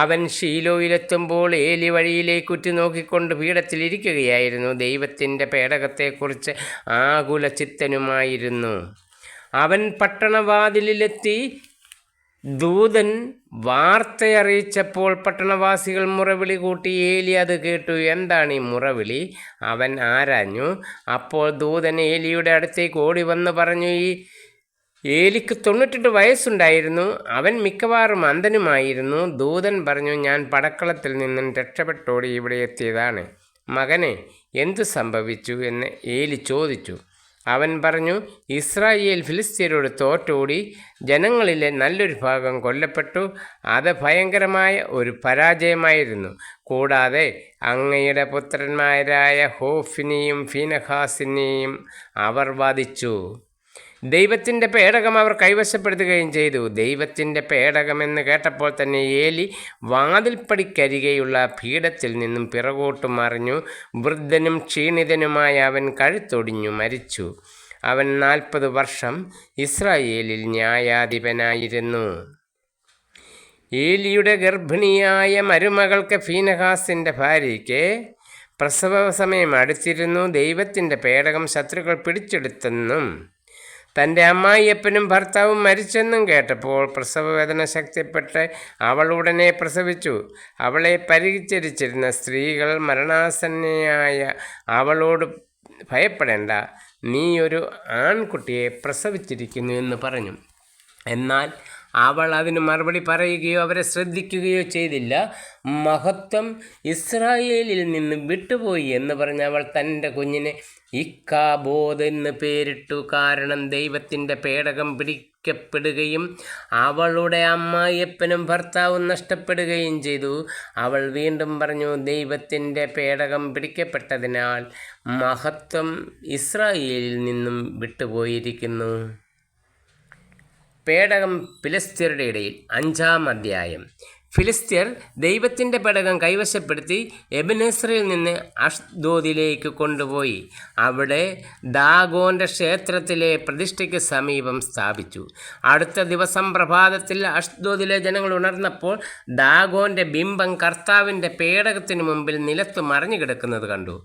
അവൻ ഷീലോയിലെത്തുമ്പോൾ ഏലി വഴിയിലേക്ക് ഉറ്റുനോക്കിക്കൊണ്ട് പീഠത്തിലിരിക്കുകയായിരുന്നു. ദൈവത്തിൻ്റെ പേടകത്തെക്കുറിച്ച് ആകുലചിത്തനുമായിരുന്നു. അവൻ പട്ടണവാതിലിലെത്തി. ദൂതൻ വാർത്തയറിയിച്ചപ്പോൾ പട്ടണവാസികൾ മുറവിളി കൂട്ടി. ഏലി അത് കേട്ടു. എന്താണ് ഈ മുറവിളി? അവൻ ആരാഞ്ഞു. അപ്പോൾ ദൂതൻ ഏലിയുടെ അടുത്തേക്ക് ഓടി വന്ന് പറഞ്ഞു, ഏലിക്ക് 98 വയസ്സുണ്ടായിരുന്നു. അവൻ മിക്കവാറും അന്ധനുമായിരുന്നു. ദൂതൻ പറഞ്ഞു, ഞാൻ പടക്കളത്തിൽ നിന്നും രക്ഷപ്പെട്ടോടി ഇവിടെ എത്തിയതാണ്. മകനെ, എന്തു സംഭവിച്ചു എന്ന് ഏലി ചോദിച്ചു. അവൻ പറഞ്ഞു, ഇസ്രായേൽ ഫിലിസ്ത്യരോട് തോറ്റോടി, ജനങ്ങളിലെ നല്ലൊരു ഭാഗം കൊല്ലപ്പെട്ടു. അത് ഭയങ്കരമായ ഒരു പരാജയമായിരുന്നു. കൂടാതെ അങ്ങയുടെ പുത്രന്മാരായ ഹോഫിനെയും ഫീനഹാസിനെയും അവർ വധിച്ചു. ദൈവത്തിൻ്റെ പേടകം അവർ കൈവശപ്പെടുത്തുകയും ചെയ്തു. ദൈവത്തിൻ്റെ പേടകമെന്ന് കേട്ടപ്പോൾ തന്നെ ഏലി വാതിൽപ്പടിക്കരികെയുള്ള പീഠത്തിൽ നിന്നും പിറകോട്ട് മറിഞ്ഞു. വൃദ്ധനും ക്ഷീണിതനുമായ അവൻ കഴുത്തൊടിഞ്ഞു മരിച്ചു. അവൻ 40 വർഷം ഇസ്രായേലിൽ ന്യായാധിപനായിരുന്നു. ഏലിയുടെ ഗർഭിണിയായ മരുമകൾക്ക് ഫീനഹാസിൻ്റെ ഭാര്യയ്ക്ക് പ്രസവ സമയം അടുത്തിരുന്നു. ദൈവത്തിൻ്റെ പേടകം ശത്രുക്കൾ പിടിച്ചെടുത്തെന്നും തൻ്റെ അമ്മായിയപ്പനും ഭർത്താവും മരിച്ചെന്നും കേട്ടപ്പോൾ പ്രസവവേദന ശക്തിപ്പെട്ട് അവൾ ഉടനെ പ്രസവിച്ചു. അവളെ പരിചരിച്ചിരുന്ന സ്ത്രീകൾ മരണാസന്നയായ അവളോട്, ഭയപ്പെടേണ്ട, നീ ഒരു ആൺകുട്ടിയെ പ്രസവിച്ചിരിക്കുന്നു എന്ന് പറഞ്ഞു. എന്നാൽ അവൾ അതിന് മറുപടി പറയുകയോ അവരെ ശ്രദ്ധിക്കുകയോ ചെയ്തില്ല. മഹത്വം ഇസ്രായേലിൽ നിന്ന് വിട്ടുപോയി എന്ന് പറഞ്ഞ് അവൾ തൻ്റെ കുഞ്ഞിനെ ഇക്കാബോദ് എന്ന് പേരിട്ടു. കാരണം ദൈവത്തിൻ്റെ പേടകം പിടിക്കപ്പെടുകയും അവളുടെ അമ്മായിയപ്പനും ഭർത്താവും നഷ്ടപ്പെടുകയും ചെയ്തു. അവൾ വീണ്ടും പറഞ്ഞു, ദൈവത്തിൻ്റെ പേടകം പിടിക്കപ്പെട്ടതിനാൽ മഹത്വം ഇസ്രായേലിൽ നിന്നും വിട്ടുപോയിരിക്കുന്നു. പേടകം ഫിലിസ്ത്യരുടെ ഇടയിൽ. 5-ാം അധ്യായം. ഫിലിസ്ത്യർ ദൈവത്തിൻ്റെ പേടകം കൈവശപ്പെടുത്തി എബെനേസറിൽ നിന്ന് അഷ്ദോദിലേക്ക് കൊണ്ടുപോയി. അവിടെ ദാഗോൻ്റെ ക്ഷേത്രത്തിലെ പ്രതിഷ്ഠയ്ക്ക് സമീപം സ്ഥാപിച്ചു. അടുത്ത ദിവസം പ്രഭാതത്തിൽ അഷ്ദോദിലെ ജനങ്ങൾ ഉണർന്നപ്പോൾ ദാഗോൻ്റെ ബിംബം കർത്താവിൻ്റെ പേടകത്തിന് മുമ്പിൽ നിലത്ത് മറിഞ്ഞു കിടക്കുന്നത് കണ്ടു.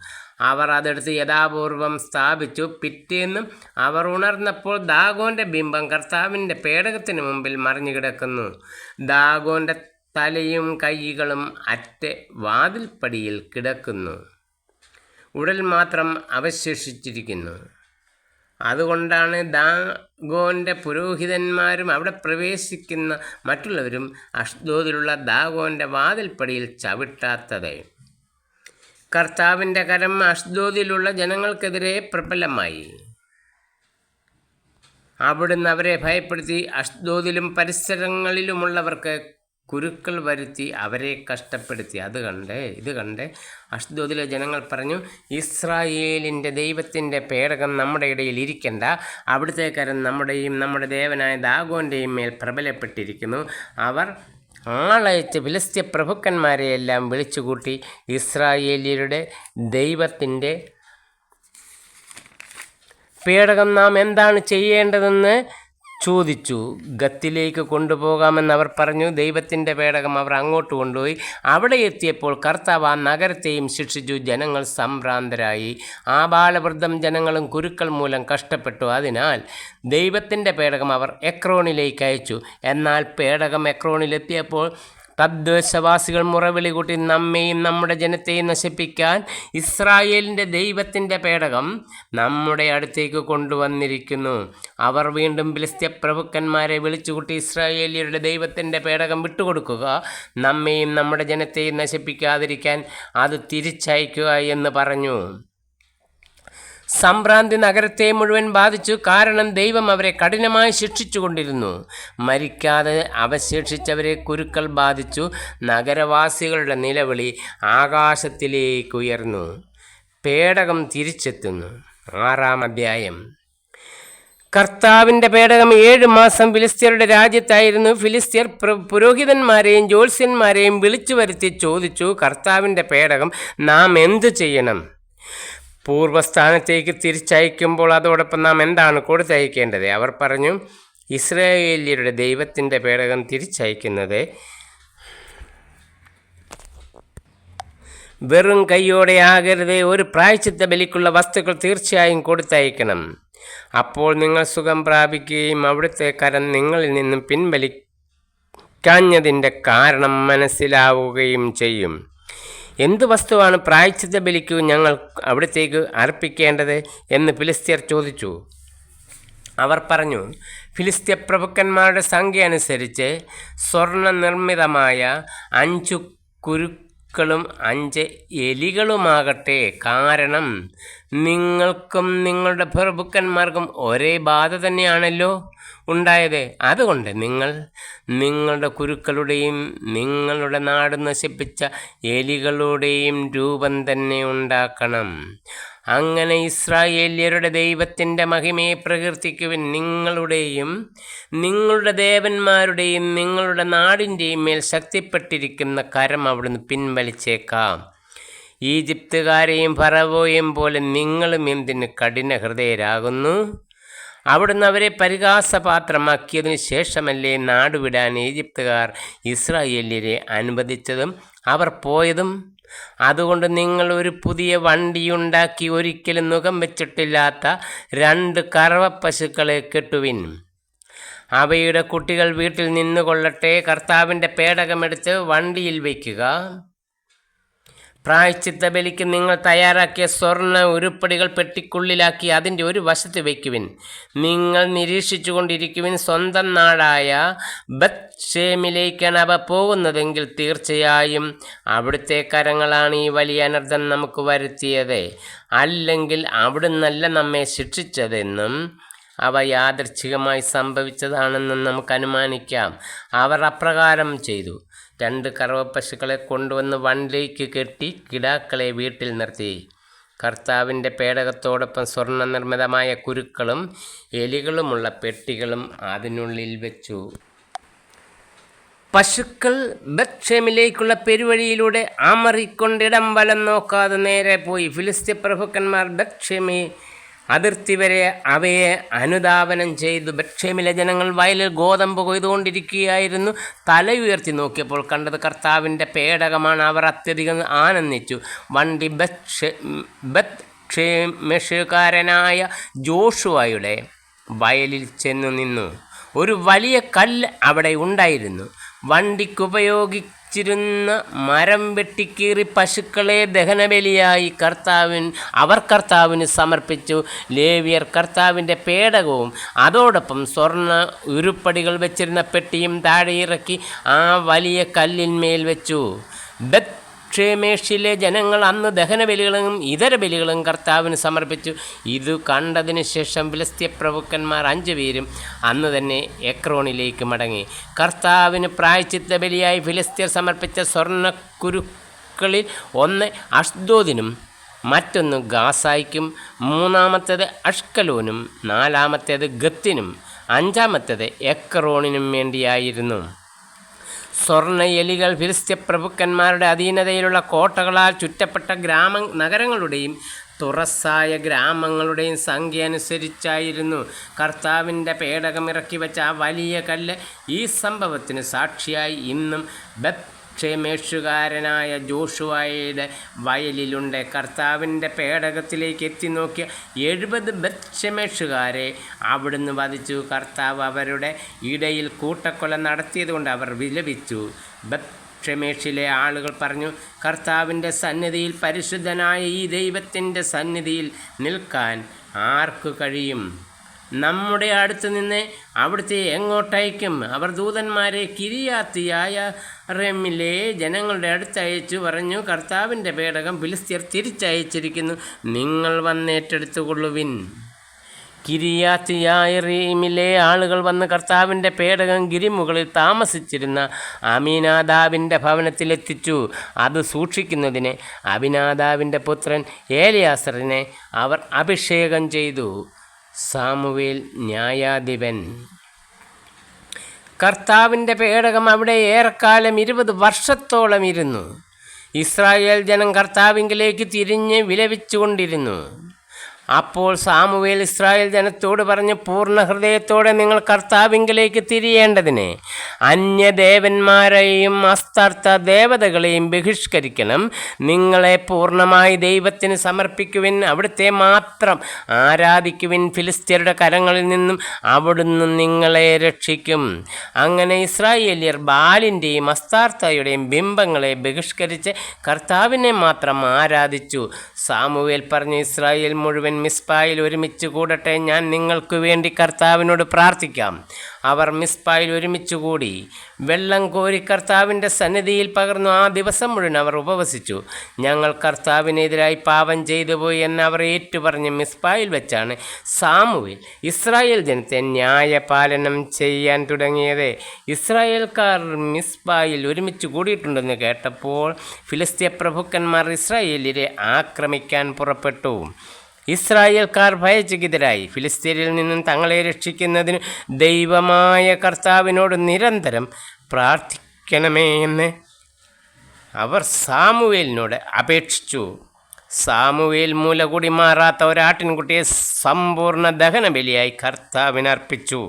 അവർ അതെടുത്ത് യഥാപൂർവം സ്ഥാപിച്ചു. പിറ്റേന്നും അവർ ഉണർന്നപ്പോൾ ദാഗോൻ്റെ ബിംബം കർത്താവിൻ്റെ പേടകത്തിന് മുമ്പിൽ മറിഞ്ഞു കിടക്കുന്നു. ദാഗോൻ്റെ തലയും കൈകളും അറ്റ വാതിൽപ്പടിയിൽ കിടക്കുന്നു. ഉടൽ മാത്രം അവശേഷിച്ചിരിക്കുന്നു. അതുകൊണ്ടാണ് ദാഗോൻ്റെ പുരോഹിതന്മാരും അവിടെ പ്രവേശിക്കുന്ന മറ്റുള്ളവരും അഷ്ദോദിലുള്ള ദാഗോൻ്റെ വാതിൽപ്പടിയിൽ ചവിട്ടാത്തത്. കർത്താവിൻ്റെ കരം അഷ്ദോദിലുള്ള ജനങ്ങൾക്കെതിരെ പ്രബലമായി. അവിടുന്ന് അവരെ ഭയപ്പെടുത്തി അഷ്ദോദിലും പരിസരങ്ങളിലുമുള്ളവർക്ക് കുരുക്കൾ വരുത്തി അവരെ കഷ്ടപ്പെടുത്തി. ഇത് കണ്ട് അഷ്ദോദിലെ ജനങ്ങൾ പറഞ്ഞു, ഇസ്രായേലിൻ്റെ ദൈവത്തിൻ്റെ പേടകം നമ്മുടെ ഇടയിൽ ഇരിക്കണ്ട. അവിടുത്തെ കരം നമ്മുടെയും നമ്മുടെ ദേവനായ ദാഗോൻ്റെയും മേൽ പ്രബലപ്പെട്ടിരിക്കുന്നു. അവർ ആളയച്ച് ഫിലിസ്ത്യ പ്രഭുക്കന്മാരെയെല്ലാം വിളിച്ചുകൂട്ടി ഇസ്രായേലിയരുടെ ദൈവത്തിൻ്റെ പേടകം നാം എന്താണ് ചെയ്യേണ്ടതെന്ന് ചോദിച്ചു. ഗത്തിലേക്ക് കൊണ്ടുപോകാമെന്ന് അവർ പറഞ്ഞു. ദൈവത്തിൻ്റെ പേടകം അവർ അങ്ങോട്ട് കൊണ്ടുപോയി. അവിടെ എത്തിയപ്പോൾ കർത്താവ് ആ നഗരത്തെയും ശിക്ഷിച്ചു. ജനങ്ങൾ സംഭ്രാന്തരായി. ആബാലവൃദ്ധം ജനങ്ങളും കുരുക്കൾ മൂലം കഷ്ടപ്പെട്ടു. അതിനാൽ ദൈവത്തിൻ്റെ പേടകം അവർ എക്രോണിലേക്ക് അയച്ചു. എന്നാൽ പേടകം എക്രോണിലെത്തിയപ്പോൾ തദ്ദേശവാസികൾ മുറവിളി കൂട്ടി, നമ്മെയും നമ്മുടെ ജനത്തെയും നശിപ്പിക്കാൻ ഇസ്രായേലിൻ്റെ ദൈവത്തിൻ്റെ പേടകം നമ്മുടെ അടുത്തേക്ക് കൊണ്ടുവന്നിരിക്കുന്നു. അവർ വീണ്ടും ഫിലിസ്ത്യ പ്രഭുക്കന്മാരെ വിളിച്ചുകൂട്ടി, ഇസ്രായേലിയരുടെ ദൈവത്തിൻ്റെ പേടകം വിട്ടുകൊടുക്കുക, നമ്മെയും നമ്മുടെ ജനത്തെയും നശിപ്പിക്കാതിരിക്കാൻ അത് തിരിച്ചയക്കുക എന്ന് പറഞ്ഞു. സംഭ്രാന്തി നഗരത്തെ മുഴുവൻ ബാധിച്ചു. കാരണം ദൈവം അവരെ കഠിനമായി ശിക്ഷിച്ചുകൊണ്ടിരുന്നു. മരിക്കാതെ അവശേഷിച്ചവരെ കുരുക്കൾ ബാധിച്ചു. നഗരവാസികളുടെ നിലവിളി ആകാശത്തിലേക്ക് ഉയർന്നു. പേടകം തിരിച്ചെത്തുന്നു. 6-ാം അധ്യായം. കർത്താവിൻ്റെ പേടകം 7 മാസം ഫിലിസ്ത്യരുടെ രാജ്യത്തായിരുന്നു. ഫിലിസ്ത്യർ പുരോഹിതന്മാരെയും ജ്യോത്സ്യന്മാരെയും വിളിച്ചു വരുത്തി ചോദിച്ചു, കർത്താവിൻ്റെ പേടകം നാം എന്തു ചെയ്യണം? പൂർവ്വസ്ഥാനത്തേക്ക് തിരിച്ചയക്കുമ്പോൾ അതോടൊപ്പം നാം എന്താണ് കൊടുത്തയക്കേണ്ടത്? അവർ പറഞ്ഞു, ഇസ്രായേല്യരുടെ ദൈവത്തിൻ്റെ പേടകം തിരിച്ചയക്കുന്നത് വെറും കൈയോടെ ആകരുത്. ഒരു പ്രായശ്ചിത്ത ബലിക്കുള്ള വസ്തുക്കൾ തീർച്ചയായും കൊടുത്തയക്കണം. അപ്പോൾ നിങ്ങൾ സുഖം പ്രാപിക്കുകയും അവിടുത്തെ കരം നിങ്ങളിൽ നിന്നും പിൻവലിക്കാഞ്ഞതിൻ്റെ കാരണം മനസ്സിലാവുകയും ചെയ്യും. എന്ത് വസ്തുവാണ് പ്രായശ്ചിത്ത ബലിക്കു ഞങ്ങൾ അവിടത്തേക്ക് അർപ്പിക്കേണ്ടത് എന്ന് ഫിലിസ്ത്യർ ചോദിച്ചു. അവർ പറഞ്ഞു, ഫിലിസ്ത്യ പ്രഭുക്കന്മാരുടെ സംഖ്യ അനുസരിച്ച് സ്വർണ്ണ നിർമ്മിതമായ 5 കുരുക്കളും 5 എലികളുമാകട്ടെ. കാരണം നിങ്ങൾക്കും നിങ്ങളുടെ പ്രഭുക്കന്മാർക്കും ഒരേ ബാധ തന്നെയാണല്ലോ ഉണ്ടായത്. അതുകൊണ്ട് നിങ്ങൾ നിങ്ങളുടെ കുരുക്കളുടെയും നിങ്ങളുടെ നാട് നശിപ്പിച്ച എലികളുടെയും രൂപം തന്നെ ഉണ്ടാക്കണം. അങ്ങനെ ഇസ്രായേല്യരുടെ ദൈവത്തിൻ്റെ മഹിമയെ പ്രകീർത്തിക്കുവിൻ. നിങ്ങളുടെയും നിങ്ങളുടെ ദേവന്മാരുടെയും നിങ്ങളുടെ നാടിൻ്റെയും മേൽ ശക്തിപ്പെട്ടിരിക്കുന്ന കരം അവിടുന്ന് പിൻവലിച്ചേക്കാം. ഈജിപ്തുകാരെയും ഫറവോയെയും പോലെ നിങ്ങളും എന്തിന് കഠിന ഹൃദയരാകുന്നു? അവിടുന്ന് അവരെ പരിഹാസപാത്രമാക്കിയതിനു ശേഷമല്ലേ നാടുവിടാൻ ഈജിപ്തുകാർ ഇസ്രായേല്യരെ അനുവദിച്ചതും അവർ പോയതും? അതുകൊണ്ട് നിങ്ങൾ ഒരു പുതിയ വണ്ടിയുണ്ടാക്കി ഒരിക്കലും നുകം വെച്ചിട്ടില്ലാത്ത 2 കറവ പശുക്കളെ കെട്ടുവിൻ. അവയുടെ കുട്ടികൾ വീട്ടിൽ നിന്നുകൊള്ളട്ടെ. കർത്താവിൻ്റെ പേടകമെടുത്ത് വണ്ടിയിൽ വയ്ക്കുക. പ്രായശ്ചിത്ത ബലിക്ക് നിങ്ങൾ തയ്യാറാക്കിയ സ്വർണ്ണ ഉരുപ്പടികൾ പെട്ടിക്കുള്ളിലാക്കി അതിൻ്റെ ഒരു വശത്ത് വയ്ക്കുവിൻ. നിങ്ങൾ നിരീക്ഷിച്ചു കൊണ്ടിരിക്കുവിൻ. സ്വന്തം നാടായ ബത്ത്ശേമിലേക്കാണ് അവ പോകുന്നതെങ്കിൽ തീർച്ചയായും അവിടുത്തെ കരങ്ങളാണ് ഈ വലിയ അനർത്ഥം നമുക്ക് വരുത്തിയത്. അല്ലെങ്കിൽ അവിടുന്നല്ല നമ്മെ ശിക്ഷിച്ചതെന്നും അവ യാദൃച്ഛികമായി സംഭവിച്ചതാണെന്നും നമുക്ക് അനുമാനിക്കാം. അവർ അപ്രകാരം ചെയ്തു. 2 കറവ പശുക്കളെ കൊണ്ടുവന്ന് വണ്ടിയിലേക്ക് കെട്ടി കിടാക്കളെ വീട്ടിൽ നിർത്തി. കർത്താവിൻ്റെ പേടകത്തോടൊപ്പം സ്വർണ്ണ നിർമ്മിതമായ കുരുക്കളും എലികളുമുള്ള പെട്ടികളും അതിനുള്ളിൽ വെച്ചു. പശുക്കൾ ബത്ത്ശേമിലേക്കുള്ള പെരുവഴിയിലൂടെ അമറിക്കൊണ്ടിടം വലം നോക്കാതെ നേരെ പോയി. ഫിലിസ്ത്യ പ്രഭുക്കന്മാർ ബത്ത്ശേമി അതിർത്തി വരെ അവയെ അനുധാവനം ചെയ്തു. ബത്ത്ശേമിലെ ജനങ്ങൾ വയലിൽ ഗോതമ്പ് കൊയ്തുകൊണ്ടിരിക്കുകയായിരുന്നു. തലയുയർത്തി നോക്കിയപ്പോൾ കണ്ടത് കർത്താവിൻ്റെ പേടകമാണ്. അവർ അത്യധികം ആനന്ദിച്ചു. വണ്ടി ബത്ത്ശേമെഷുകാരനായ ജോഷുവയുടെ വയലിൽ ചെന്നു നിന്നു. ഒരു വലിയ കല്ല് അവിടെ ഉണ്ടായിരുന്നു. വണ്ടിക്കുപയോഗിച്ചിരുന്ന മരം വെട്ടിക്കീറി പശുക്കളെ ദഹനബലിയായി കർത്താവിന് സമർപ്പിച്ചു. ലേവ്യർ കർത്താവിൻ്റെ പേടകവും അതോടൊപ്പം സ്വർണ്ണ ഉരുപ്പടികൾ വെച്ചിരുന്ന പെട്ടിയും താഴെ ഇറക്കി ആ വലിയ കല്ലിന്മേൽ വെച്ചു. ബത്ത്ശേമെഷിലെ ജനങ്ങൾ അന്ന് ദഹനബലികളും ഇതര ബലികളും കർത്താവിന് സമർപ്പിച്ചു. ഇത് കണ്ടതിന് ശേഷം ഫിലിസ്ത്യ പ്രഭുക്കന്മാർ 5 പേരും അന്ന് തന്നെ എക്രോണിലേക്ക് മടങ്ങി. കർത്താവിന് പ്രായശ്ചിത്ത ബലിയായി ഫിലിസ്ത്യർ സമർപ്പിച്ച സ്വർണ്ണക്കുരുക്കളിൽ ഒന്ന് അഷ്ദോദിനും മറ്റൊന്ന് ഗാസായ്ക്കും, 3-ാമത്തേത് അഷ്കലോനും, 4-ാമത്തേത് ഗത്തിനും, 5-ാമത്തേത് എക്രോണിനും വേണ്ടിയായിരുന്നു. സ്വർണ്ണ എലികൾ ഫിലിസ്ത്യ പ്രഭുക്കന്മാരുടെ അധീനതയിലുള്ള കോട്ടകളാൽ ചുറ്റപ്പെട്ട നഗരങ്ങളുടെയും തുറസ്സായ ഗ്രാമങ്ങളുടെയും സംഖ്യ അനുസരിച്ചായിരുന്നു. കർത്താവിൻ്റെ പേടകം ഇറക്കി വെച്ച ആ വലിയ കല്ല് ഈ സംഭവത്തിന് സാക്ഷിയായി ഇന്നും ബത്ത്ശേമെഷുകാരനായ ജോഷുവയുടെ വയലിലുണ്ട്. കർത്താവിൻ്റെ പേടകത്തിലേക്ക് എത്തി നോക്കിയ 70 ബത്ത്ശേമെഷുകാരെ അവിടുന്ന് വധിച്ചു. കർത്താവ് അവരുടെ ഇടയിൽ കൂട്ടക്കൊല നടത്തിയതുകൊണ്ട് അവർ വിലപിച്ചു. ബത്ത്ശേമെഷിലെ ആളുകൾ പറഞ്ഞു, കർത്താവിൻ്റെ സന്നിധിയിൽ, പരിശുദ്ധനായ ഈ ദൈവത്തിൻ്റെ സന്നിധിയിൽ നിൽക്കാൻ ആർക്കു കഴിയും? നമ്മുടെ അടുത്ത് നിന്ന് അവിടുത്തെ എങ്ങോട്ടയക്കും? അവർ ദൂതന്മാരെ കിരിയാത്തിയായറിമിലെ ജനങ്ങളുടെ അടുത്തയച്ചു പറഞ്ഞു, കർത്താവിൻ്റെ പേടകം ഫിലിസ്ത്യർ തിരിച്ചയച്ചിരിക്കുന്നു. നിങ്ങൾ വന്നേറ്റെടുത്തുകൊള്ളുവിൻ. കിരിയാത്തിയായറിമിലെ ആളുകൾ വന്ന് കർത്താവിൻ്റെ പേടകം ഗിരിമുകളിൽ താമസിച്ചിരുന്ന അമീനാദാബിൻ്റെ ഭവനത്തിലെത്തിച്ചു. അത് സൂക്ഷിക്കുന്നതിന് അബിനാദാബിൻ്റെ പുത്രൻ ഏലിയാസറിനെ അവർ അഭിഷേകം ചെയ്തു. സാമുവേൽ ന്യായാധിപൻ. കർത്താവിൻ്റെ പേടകം അവിടെ ഏറെക്കാലം 20 വർഷത്തോളം ഇരുന്നു. ഇസ്രായേൽ ജനം കർത്താവിങ്കിലേക്ക് തിരിഞ്ഞ് വിലപിച്ചുകൊണ്ടിരുന്നു. അപ്പോൾ സാമുവേൽ ഇസ്രായേൽ ജനത്തോട് പറഞ്ഞു, പൂർണ്ണ ഹൃദയത്തോടെ നിങ്ങൾ കർത്താവിങ്കിലേക്ക് തിരിയേണ്ടതിന് അന്യദേവന്മാരെയും അസ്തർത്ഥ ദേവതകളെയും ബഹിഷ്കരിക്കണം. നിങ്ങളെ പൂർണ്ണമായി ദൈവത്തിന് സമർപ്പിക്കുവിൻ. അവിടുത്തെ മാത്രം ആരാധിക്കുവിൻ. ഫിലിസ്ത്യരുടെ കരങ്ങളിൽ നിന്നും അവിടുന്ന് നിങ്ങളെ രക്ഷിക്കും. അങ്ങനെ ഇസ്രായേല്യർ ബാലിൻ്റെയും അസ്താർത്ഥയുടെയും ബിംബങ്ങളെ ബഹിഷ്കരിച്ച് കർത്താവിനെ മാത്രം ആരാധിച്ചു. സാമുവേൽ പറഞ്ഞു, ഇസ്രായേൽ മുഴുവൻ മിസ്പായിൽ ഒരുമിച്ച് കൂടട്ടെ, ഞാൻ നിങ്ങൾക്ക് വേണ്ടി കർത്താവിനോട് പ്രാർത്ഥിക്കാം. അവർ മിസ്പായിൽ ഒരുമിച്ച് കൂടി വെള്ളം കോരി കർത്താവിൻ്റെ സന്നിധിയിൽ പകർന്നു. ആ ദിവസം മുഴുവൻ അവർ ഉപവസിച്ചു. ഞങ്ങൾ കർത്താവിനെതിരായി പാപം ചെയ്തു പോയി എന്ന് അവർ ഏറ്റുപറഞ്ഞ് മിസ്പായിൽ വെച്ചാണ് സാമുവേൽ ഇസ്രായേൽ ജനത്തെ ന്യായപാലനം ചെയ്യാൻ തുടങ്ങിയത്. ഇസ്രായേൽക്കാർ മിസ്പായിൽ ഒരുമിച്ച് കൂടിയിട്ടുണ്ടെന്ന് കേട്ടപ്പോൾ ഫിലിസ്ത്യ പ്രഭുക്കന്മാർ ഇസ്രായേലിനെ ആക്രമിക്കാൻ പുറപ്പെട്ടു. ഇസ്രായേൽക്കാർ ഭയചകിതരായി. ഫിലിസ്തീനിൽ നിന്നും തങ്ങളെ രക്ഷിക്കുന്നതിന് ദൈവമായ കർത്താവിനോട് നിരന്തരം പ്രാർത്ഥിക്കണമേ എന്ന് അവർ സാമുവേലിനോട് അപേക്ഷിച്ചു. സാമുവേൽ മൂല കൂടി മാറാത്ത ഒരാട്ടിൻകുട്ടിയെ സമ്പൂർണ്ണ ദഹനബലിയായി കർത്താവിനർപ്പിച്ചു.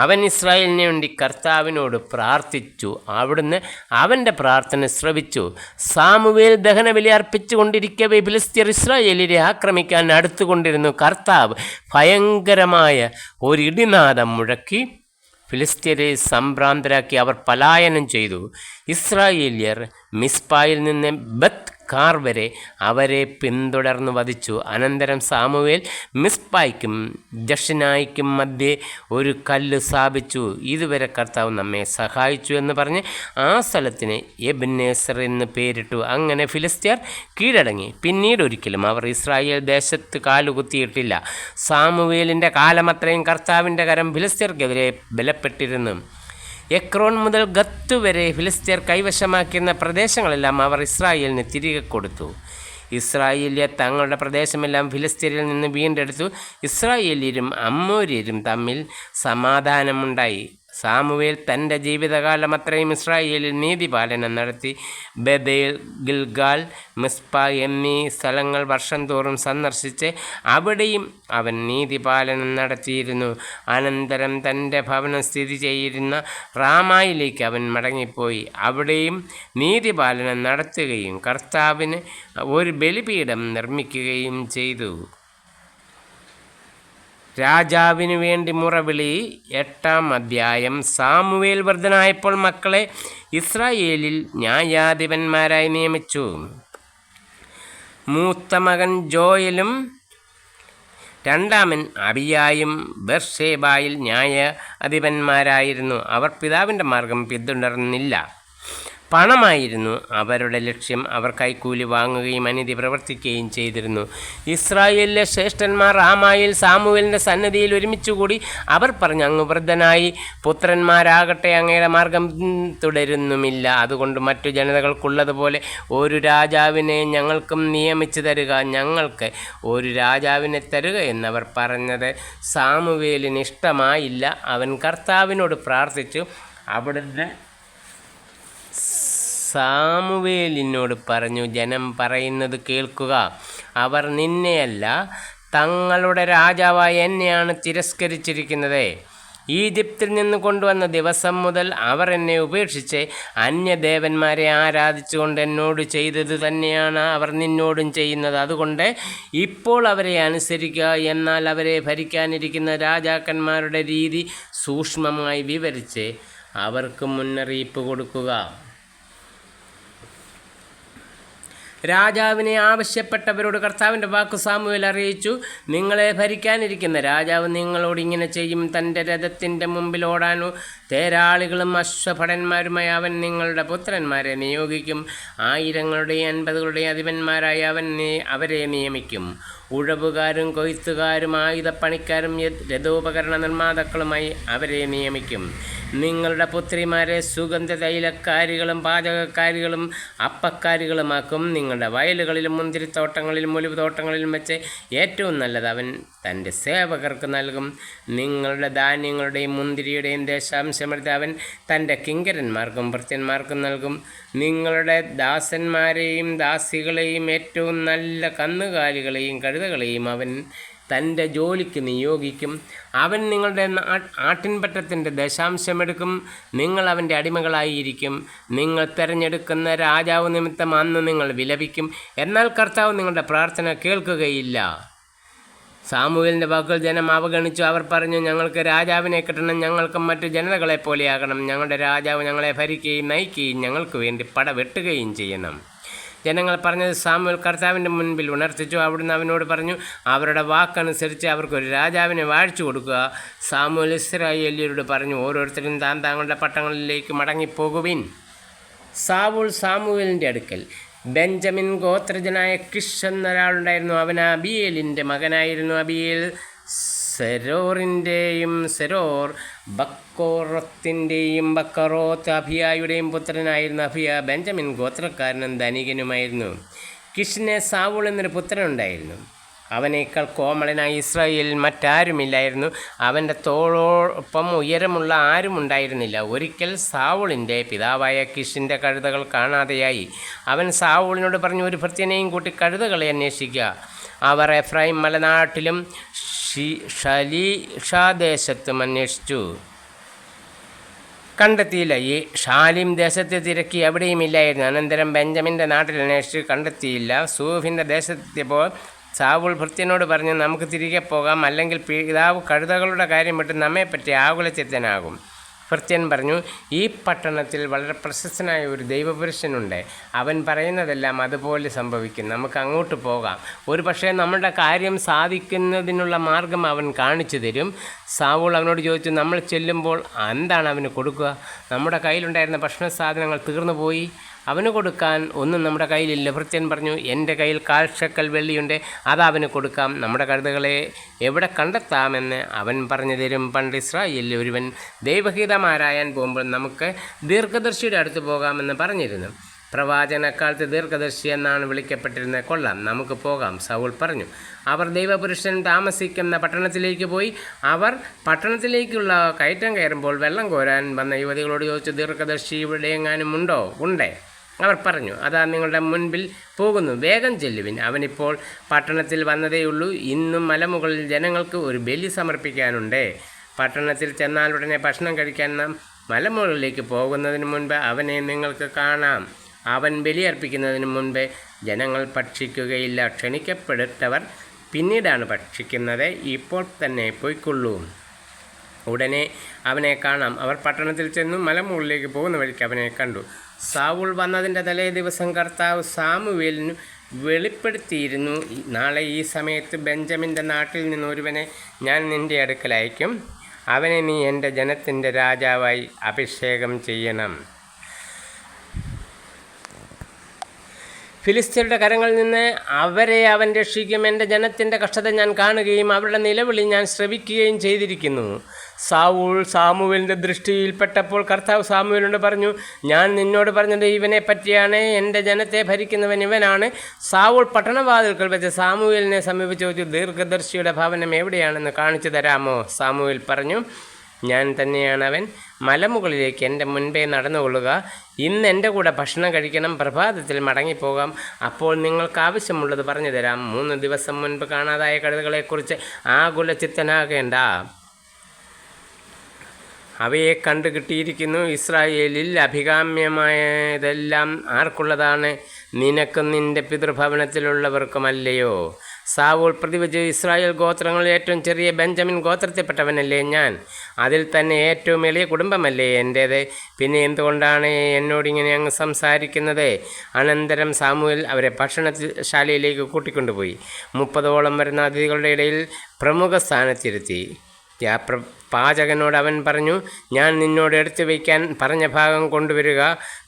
അവൻ ഇസ്രായേലിന് വേണ്ടി കർത്താവിനോട് പ്രാർത്ഥിച്ചു. അവിടുന്ന് അവൻ്റെ പ്രാർത്ഥന ശ്രവിച്ചു. സാമുവേൽ ദഹനബലി അർപ്പിച്ചു കൊണ്ടിരിക്കവേ ഫിലിസ്ത്യർ ഇസ്രായേലിനെ ആക്രമിക്കാൻ അടുത്തുകൊണ്ടിരുന്നു. കർത്താവ് ഭയങ്കരമായ ഒരിടിനാദം മുഴക്കി ഫിലിസ്ത്യരെ സംഭ്രാന്തരാക്കി. അവർ പലായനം ചെയ്തു. ഇസ്രായേല്യർ മിസ്പായിൽ നിന്ന് ബത്ത് കാർ വരെ അവരെ പിന്തുടർന്ന് വധിച്ചു. അനന്തരം സാമുവേൽ മിസ്പായ്ക്കും ജഷനായിക്കും മധ്യേ ഒരു കല്ല് സ്ഥാപിച്ചു. ഇതുവരെ കർത്താവ് നമ്മെ സഹായിച്ചു എന്ന് പറഞ്ഞ് ആ സ്ഥലത്തിന് എബ്നേസർ എന്ന് പേരിട്ടു. അങ്ങനെ ഫിലിസ്ത്യർ കീഴടങ്ങി. പിന്നീട് ഒരിക്കലും അവർ ഇസ്രായേൽ ദേശത്ത് കാലുകുത്തിയിട്ടില്ല. സാമുവേലിൻ്റെ കാലമത്രയും കർത്താവിൻ്റെ കരം ഫിലിസ്ത്യർക്കെതിരെ ബലപ്പെട്ടിരുന്നു. എക്രോൺ മുതൽ ഗത്ത് വരെ ഫിലിസ്ത്യർ കൈവശമാക്കിയിരുന്ന പ്രദേശങ്ങളെല്ലാം അവർ ഇസ്രായേലിന് തിരികെ കൊടുത്തു. ഇസ്രായേല്യർ തങ്ങളുടെ പ്രദേശമെല്ലാം ഫിലിസ്ത്യരിൽ നിന്ന് വീണ്ടെടുത്തു. ഇസ്രായേല്യരും അമ്മോര്യരും തമ്മിൽ സമാധാനമുണ്ടായി. സാമുവേൽ തൻ്റെ ജീവിതകാലം അത്രയും ഇസ്രായേലിൽ നീതിപാലനം നടത്തി. ബേഥേൽ, ഗിൽഗാൽ, മിസ്പ എന്നീ സ്ഥലങ്ങൾ വർഷം തോറും സന്ദർശിച്ച് അവിടെയും അവൻ നീതിപാലനം നടത്തിയിരുന്നു. അനന്തരം തൻ്റെ ഭവനം സ്ഥിതി ചെയ്യുന്ന റാമായിലേക്ക് അവൻ മടങ്ങിപ്പോയി. അവിടെയും നീതിപാലനം നടത്തുകയും കർത്താവിന് ഒരു ബലിപീഠം നിർമ്മിക്കുകയും ചെയ്തു. രാജാവിനു വേണ്ടി മുറവിളി. 8-ാം അധ്യായം. സാമുവേൽ വൃദ്ധനായപ്പോൾ മക്കളെ ഇസ്രായേലിൽ ന്യായാധിപന്മാരായി നിയമിച്ചു. മൂത്ത മകൻ ജോയലും രണ്ടാമൻ അബിയായും ബർഷേബായിൽ ന്യായാധിപന്മാരായിരുന്നു. അവർ പിതാവിൻ്റെ മാർഗം പിന്തുടർന്നില്ല. പണമായിരുന്നു അവരുടെ ലക്ഷ്യം. അവർ കൈക്കൂലി വാങ്ങുകയും അനീതി പ്രവർത്തിക്കുകയും ചെയ്തിരുന്നു. ഇസ്രായേലിലെ ശ്രേഷ്ഠന്മാർ റാമായിൽ സാമുവേലിൻ്റെ സന്നിധിയിൽ ഒരുമിച്ചുകൂടി അവർ പറഞ്ഞു, അങ്ങ് വൃദ്ധനായി, പുത്രന്മാരാകട്ടെ അങ്ങയുടെ മാർഗം തുടരുന്നുമില്ല. അതുകൊണ്ട് മറ്റു ജനതകൾക്കുള്ളതുപോലെ ഒരു രാജാവിനെ ഞങ്ങൾക്കും നിയമിച്ചു തരുക, ഞങ്ങൾക്ക് ഒരു രാജാവിനെ തരുക എന്നവർ പറഞ്ഞത് സാമുവേലിന് ഇഷ്ടമായില്ല. അവൻ കർത്താവിനോട് പ്രാർത്ഥിച്ചു. അവിടുന്ന് സാമുവേലിനോട് പറഞ്ഞു, ജനം പറയുന്നത് കേൾക്കുക. അവർ നിന്നെയല്ല തങ്ങളുടെ രാജാവായ എന്നെയാണ് തിരസ്കരിച്ചിരിക്കുന്നത്. ഈജിപ്തിൽ നിന്ന് കൊണ്ടുവന്ന ദിവസം മുതൽ അവർ എന്നെ ഉപേക്ഷിച്ച് അന്യദേവന്മാരെ ആരാധിച്ചുകൊണ്ട് എന്നോട് ചെയ്തത് തന്നെയാണ് അവർ നിന്നോടും ചെയ്യുന്നത്. അതുകൊണ്ട് ഇപ്പോൾ അവരെ അനുസരിക്കുക. എന്നാൽ അവരെ ഭരിക്കാനിരിക്കുന്ന രാജാക്കന്മാരുടെ രീതി സൂക്ഷ്മമായി വിവരിച്ച് അവർക്ക് മുന്നറിയിപ്പ് കൊടുക്കുക. രാജാവിനെ ആവശ്യപ്പെട്ടവരോട് കർത്താവിൻ്റെ വാക്ക് സാമുവേൽ അറിയിച്ചു. നിങ്ങളെ ഭരിക്കാനിരിക്കുന്ന രാജാവ് നിങ്ങളോട് ഇങ്ങനെ ചെയ്യും. തൻ്റെ രഥത്തിൻ്റെ മുമ്പിൽ ഓടാനോ തേരാളികളും അശ്വഭടന്മാരുമായി അവൻ നിങ്ങളുടെ പുത്രന്മാരെ നിയോഗിക്കും. 1000-ങ്ങളുടെയും 50-കളുടെയും അധിപന്മാരായി അവരെ നിയമിക്കും. ഉഴവുകാരും കൊയ്ത്തുകാരും ആയുധപ്പണിക്കാരും രഥോപകരണ നിർമ്മാതാക്കളുമായി അവരെ നിയമിക്കും. നിങ്ങളുടെ പുത്രിമാരെ സുഗന്ധ തൈലക്കാരികളും പാചകക്കാരികളും അപ്പക്കാരികളുമാക്കും. നിങ്ങളുടെ വയലുകളിലും മുന്തിരിത്തോട്ടങ്ങളിലും ഒലിവ് തോട്ടങ്ങളിലും വെച്ച് ഏറ്റവും നല്ലത് അവൻ തൻ്റെ സേവകർക്ക് നൽകും. നിങ്ങളുടെ ധാന്യങ്ങളുടെയും മുന്തിരിയുടെയും ദേശാംശമെടുത്ത് അവൻ തൻ്റെ കിങ്കരന്മാർക്കും ഭൃത്യന്മാർക്കും നൽകും. നിങ്ങളുടെ ദാസന്മാരെയും ദാസികളെയും ഏറ്റവും നല്ല കന്നുകാലികളെയും കഴുതകളെയും അവൻ തൻ്റെ ജോലിക്ക് നിയോഗിക്കും. അവൻ നിങ്ങളുടെ ആട്ടിൻപറ്റത്തിൻ്റെ ദശാംശമെടുക്കും. നിങ്ങൾ അവൻ്റെ അടിമകളായിരിക്കും. നിങ്ങൾ തിരഞ്ഞെടുക്കുന്ന രാജാവ് നിമിത്തം അന്ന് നിങ്ങൾ വിലപിക്കും, എന്നാൽ കർത്താവ് നിങ്ങളുടെ പ്രാർത്ഥന കേൾക്കുകയില്ല. സാമുവേലിൻ്റെ വാക്കുകൾ ജനം അവഗണിച്ചു. അവർ പറഞ്ഞു, ഞങ്ങൾക്ക് രാജാവിനെ കിട്ടണം, ഞങ്ങൾക്കും മറ്റു ജനതകളെ പോലെയാകണം. ഞങ്ങളുടെ രാജാവ് ഞങ്ങളെ ഭരിക്കുകയും നയിക്കുകയും ഞങ്ങൾക്ക് വേണ്ടി പടവെട്ടുകയും ചെയ്യണം. ജനങ്ങൾ പറഞ്ഞത് സാമുവേൽ കർത്താവിൻ്റെ മുൻപിൽ ഉണർത്തിച്ചു. അവിടുന്ന് അവനോട് പറഞ്ഞു, അവരുടെ വാക്കനുസരിച്ച് അവർക്കൊരു രാജാവിനെ വാഴിച്ചു കൊടുക്കുക. സാമുവേൽ ഇസ്രായേല്യരോട് പറഞ്ഞു, ഓരോരുത്തരും താങ്കളുടെ പട്ടണങ്ങളിലേക്ക് മടങ്ങിപ്പോകുവിൻ. സാവൂൾ സാമുവേലിൻ്റെ അടുക്കൽ. ബെഞ്ചമിൻ ഗോത്രജനായ കിഷ് എന്നൊരാളുണ്ടായിരുന്നു. അവൻ അബിയേലിൻ്റെ മകനായിരുന്നു. അബിയേൽ സെരോർ ബക്കോറത്തിൻ്റെയും ബക്കറോത്ത് അഭിയായുടെയും പുത്രനായിരുന്നു. അഭിയ ബെഞ്ചമിൻ ഗോത്രക്കാരനും ധനികനുമായിരുന്നു. കിഷിന് സാവൂൾ എന്നൊരു പുത്രനുണ്ടായിരുന്നു. അവനേക്കാൾ കോമളനായി ഇസ്രായേലിൽ മറ്റാരുമില്ലായിരുന്നു. അവൻ്റെ തോളോടൊപ്പം ഉയരമുള്ള ആരും ഉണ്ടായിരുന്നില്ല. ഒരിക്കൽ സാവൂളിൻ്റെ പിതാവായ കിഷിൻ്റെ കഴുതകൾ കാണാതെയായി. അവൻ സാവൂളിനോട് പറഞ്ഞു, ഒരു ഭൃത്യനെയും കൂട്ടി കഴുതകളെ അന്വേഷിക്കുക. അവർ എഫ്രൈം മലനാട്ടിലും ഷലീഷാദേശത്തും അന്വേഷിച്ചു, കണ്ടെത്തിയില്ല. ഈ ഷാലിം ദേശത്തെ തിരക്കി എവിടെയും ഇല്ലായിരുന്നു. അനന്തരം ബെഞ്ചമിൻ്റെ നാട്ടിൽ അന്വേഷിച്ച് കണ്ടെത്തിയില്ല. സൂഫിൻ്റെ ദേശത്തെത്തിയപ്പോൾ സാവൂൾ ഭൃത്യനോട് പറഞ്ഞു, നമുക്ക് തിരികെ പോകാം, അല്ലെങ്കിൽ പിതാവ് കഴുതകളുടെ കാര്യം വിട്ട് നമ്മെപ്പറ്റി ആകുലചിത്തനാകും. ഭൃത്യൻ പറഞ്ഞു, ഈ പട്ടണത്തിൽ വളരെ പ്രശസ്തനായ ഒരു ദൈവപുരുഷനുണ്ട്. അവൻ പറയുന്നതെല്ലാം അതുപോലെ സംഭവിക്കും. നമുക്ക് അങ്ങോട്ട് പോകാം. ഒരു പക്ഷേ നമ്മുടെ കാര്യം സാധിക്കുന്നതിനുള്ള മാർഗം അവൻ കാണിച്ചു തരും. സാവൂൾ അവനോട് ചോദിച്ചു, നമ്മൾ ചെല്ലുമ്പോൾ എന്താണ് അവന് കൊടുക്കുക? നമ്മുടെ കയ്യിലുണ്ടായിരുന്ന ഭക്ഷണ സാധനങ്ങൾ തീർന്നു പോയി. അവന് കൊടുക്കാൻ ഒന്നും നമ്മുടെ കയ്യിലില്ല. ഭൃത്യൻ പറഞ്ഞു, എൻ്റെ കയ്യിൽ 1/4 ശേക്കെൽ വെള്ളിയുണ്ട്, അത് അവന് കൊടുക്കാം. നമ്മുടെ കഴുതകളെ എവിടെ കണ്ടെത്താമെന്ന് അവൻ പറഞ്ഞു തരും. പണ്ട് ഇസ്രായേലിൽ ഒരുവൻ ദൈവഹിതമാരായാൻ പോകുമ്പോൾ നമുക്ക് ദീർഘദർശിയുടെ അടുത്ത് പോകാമെന്ന് പറഞ്ഞിരുന്നു. പ്രവാചനക്കാലത്ത് ദീർഘദർശി എന്നാണ് വിളിക്കപ്പെട്ടിരുന്നത്. കൊള്ളാം, നമുക്ക് പോകാം, സൗൽ പറഞ്ഞു. അവർ ദൈവപുരുഷൻ താമസിക്കുന്ന പട്ടണത്തിലേക്ക് പോയി. അവർ പട്ടണത്തിലേക്കുള്ള കയറ്റം കയറുമ്പോൾ വെള്ളം കോരാൻ വന്ന യുവതികളോട് ചോദിച്ചു, ദീർഘദർശി ഇവിടെ എങ്ങാനും ഉണ്ടേ? അവർ പറഞ്ഞു, അതാ നിങ്ങളുടെ മുൻപിൽ പോകുന്നു, വേഗം ചെല്ലുവിൻ. അവനിപ്പോൾ പട്ടണത്തിൽ വന്നതേയുള്ളൂ. ഇന്നും മലമുകളിൽ ജനങ്ങൾക്ക് ഒരു ബലി സമർപ്പിക്കാനുണ്ട്. പട്ടണത്തിൽ ചെന്നാൽ ഉടനെ ഭക്ഷണം കഴിക്കാൻ നാം മലമുകളിലേക്ക് പോകുന്നതിന് മുൻപ് അവനെ നിങ്ങൾക്ക് കാണാം. അവൻ ബലിയർപ്പിക്കുന്നതിന് മുൻപ് ജനങ്ങൾ ഭക്ഷിക്കുകയില്ല. ക്ഷണിക്കപ്പെട്ടവർ പിന്നീടാണ് ഭക്ഷിക്കുന്നത്. ഇപ്പോൾ തന്നെ പോയിക്കൊള്ളൂ. ഉടനെ അവനെ കാണാം. അവർ പട്ടണത്തിൽ ചെന്നു മലമുകളിലേക്ക് പോകുന്ന വഴിക്ക് അവനെ കണ്ടു. സാവൂൾ വന്നതിൻ്റെ തലേ ദിവസം കർത്താവ് സാമുവേലിന് വെളിപ്പെടുത്തിയിരുന്നു, നാളെ ഈ സമയത്ത് ബെഞ്ചമിൻ്റെ നാട്ടിൽ നിന്ന് ഒരുവനെ ഞാൻ നിൻ്റെ അടുക്കൽ അയക്കും. അവനെ നീ എൻ്റെ ജനത്തിൻ്റെ രാജാവായി അഭിഷേകം ചെയ്യണം. ഫിലിസ്ത്യരുടെ കരങ്ങളിൽ നിന്ന് അവരെ അവൻ രക്ഷിക്കും. എൻ്റെ ജനത്തിൻ്റെ കഷ്ടത ഞാൻ കാണുകയും അവരുടെ നിലവിളി ഞാൻ ശ്രവിക്കുകയും ചെയ്തിരിക്കുന്നു. സാവൂൾ സാമുവേലിൻ്റെ ദൃഷ്ടിയിൽപ്പെട്ടപ്പോൾ കർത്താവ് സാമുവേലിനോട് പറഞ്ഞു, ഞാൻ നിന്നോട് പറഞ്ഞത് ഇവനെ പറ്റിയാണ്. എൻ്റെ ജനത്തെ ഭരിക്കുന്നവൻ ഇവനാണ്. സാവൂൾ പട്ടണവാതിൽക്കൽ വെച്ച് സാമുവേലിനെ സമീപിച്ച് ചോദിച്ചു, ദീർഘദർശിയുടെ ഭവനം എവിടെയാണെന്ന് കാണിച്ചു തരാമോ? സാമുവേൽ പറഞ്ഞു, ഞാൻ തന്നെയാണ് അവൻ. മലമുകളിലേക്ക് എൻ്റെ മുൻപേ നടന്നുകൊള്ളുക. ഇന്ന് എൻ്റെ കൂടെ ഭക്ഷണം കഴിക്കണം. പ്രഭാതത്തിൽ മടങ്ങിപ്പോകാം. അപ്പോൾ നിങ്ങൾക്ക് ആവശ്യമുള്ളത് പറഞ്ഞു തരാം. 3 ദിവസം മുൻപ് കാണാതായ കഴുതകളെക്കുറിച്ച് ആകുലചിത്തനാകേണ്ട. അവയെ കണ്ടു കിട്ടിയിരിക്കുന്നു. ഇസ്രായേലിൽ അഭികാമ്യമായതെല്ലാം ആർക്കുള്ളതാണ്? നിനക്കും നിൻ്റെ പിതൃഭവനത്തിലുള്ളവർക്കുമല്ലയോ? സാവൂൾ പ്രതിവചിച്ചു, ഇസ്രായേൽ ഗോത്രങ്ങളിൽ ഏറ്റവും ചെറിയ ബെഞ്ചമിൻ ഗോത്രത്തിൽപ്പെട്ടവനല്ലേ ഞാൻ? അതിൽ തന്നെ ഏറ്റവും എളിയ കുടുംബമല്ലേ എൻ്റേത്? പിന്നെ എന്തുകൊണ്ടാണ് എന്നോടിങ്ങനെ അങ്ങ് സംസാരിക്കുന്നത്? അനന്തരം സാമുവേൽ അവരെ ഭക്ഷണശാലയിലേക്ക് കൂട്ടിക്കൊണ്ടുപോയി. 30ഓളം വരുന്ന അതിഥികളുടെ ഇടയിൽ പ്രമുഖ സ്ഥാനത്തിരുത്തി. പാചകനോട് അവൻ പറഞ്ഞു, ഞാൻ നിന്നോട് എടുത്തു വയ്ക്കാൻ പറഞ്ഞ ഭാഗം കൊണ്ടുവരിക.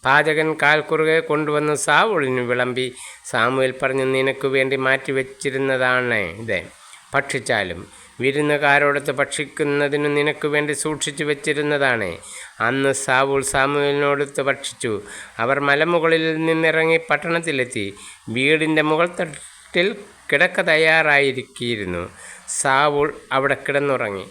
പാചകൻ കാൽക്കുറുകെ കൊണ്ടുവന്ന് സാവൂളിന് വിളമ്പി. സാമുവേൽ പറഞ്ഞു, നിനക്ക് വേണ്ടി മാറ്റിവെച്ചിരുന്നതാണ് ഇത്, ഭക്ഷിച്ചാലും. വിരുന്നുകാരോടൊത്ത് ഭക്ഷിക്കുന്നതിന് നിനക്ക് വേണ്ടി സൂക്ഷിച്ചു വെച്ചിരുന്നതാണ്. അന്ന് സാവൂൾ സാമുവേലിനോടൊത്ത് ഭക്ഷിച്ചു. അവർ മലമുകളിൽ നിന്നിറങ്ങി പട്ടണത്തിലെത്തി. വീടിൻ്റെ മുകൾ തട്ടിൽ കിടക്ക തയ്യാറായിരിക്കുന്നു. സാവൂൾ അവിടെ കിടന്നുറങ്ങി.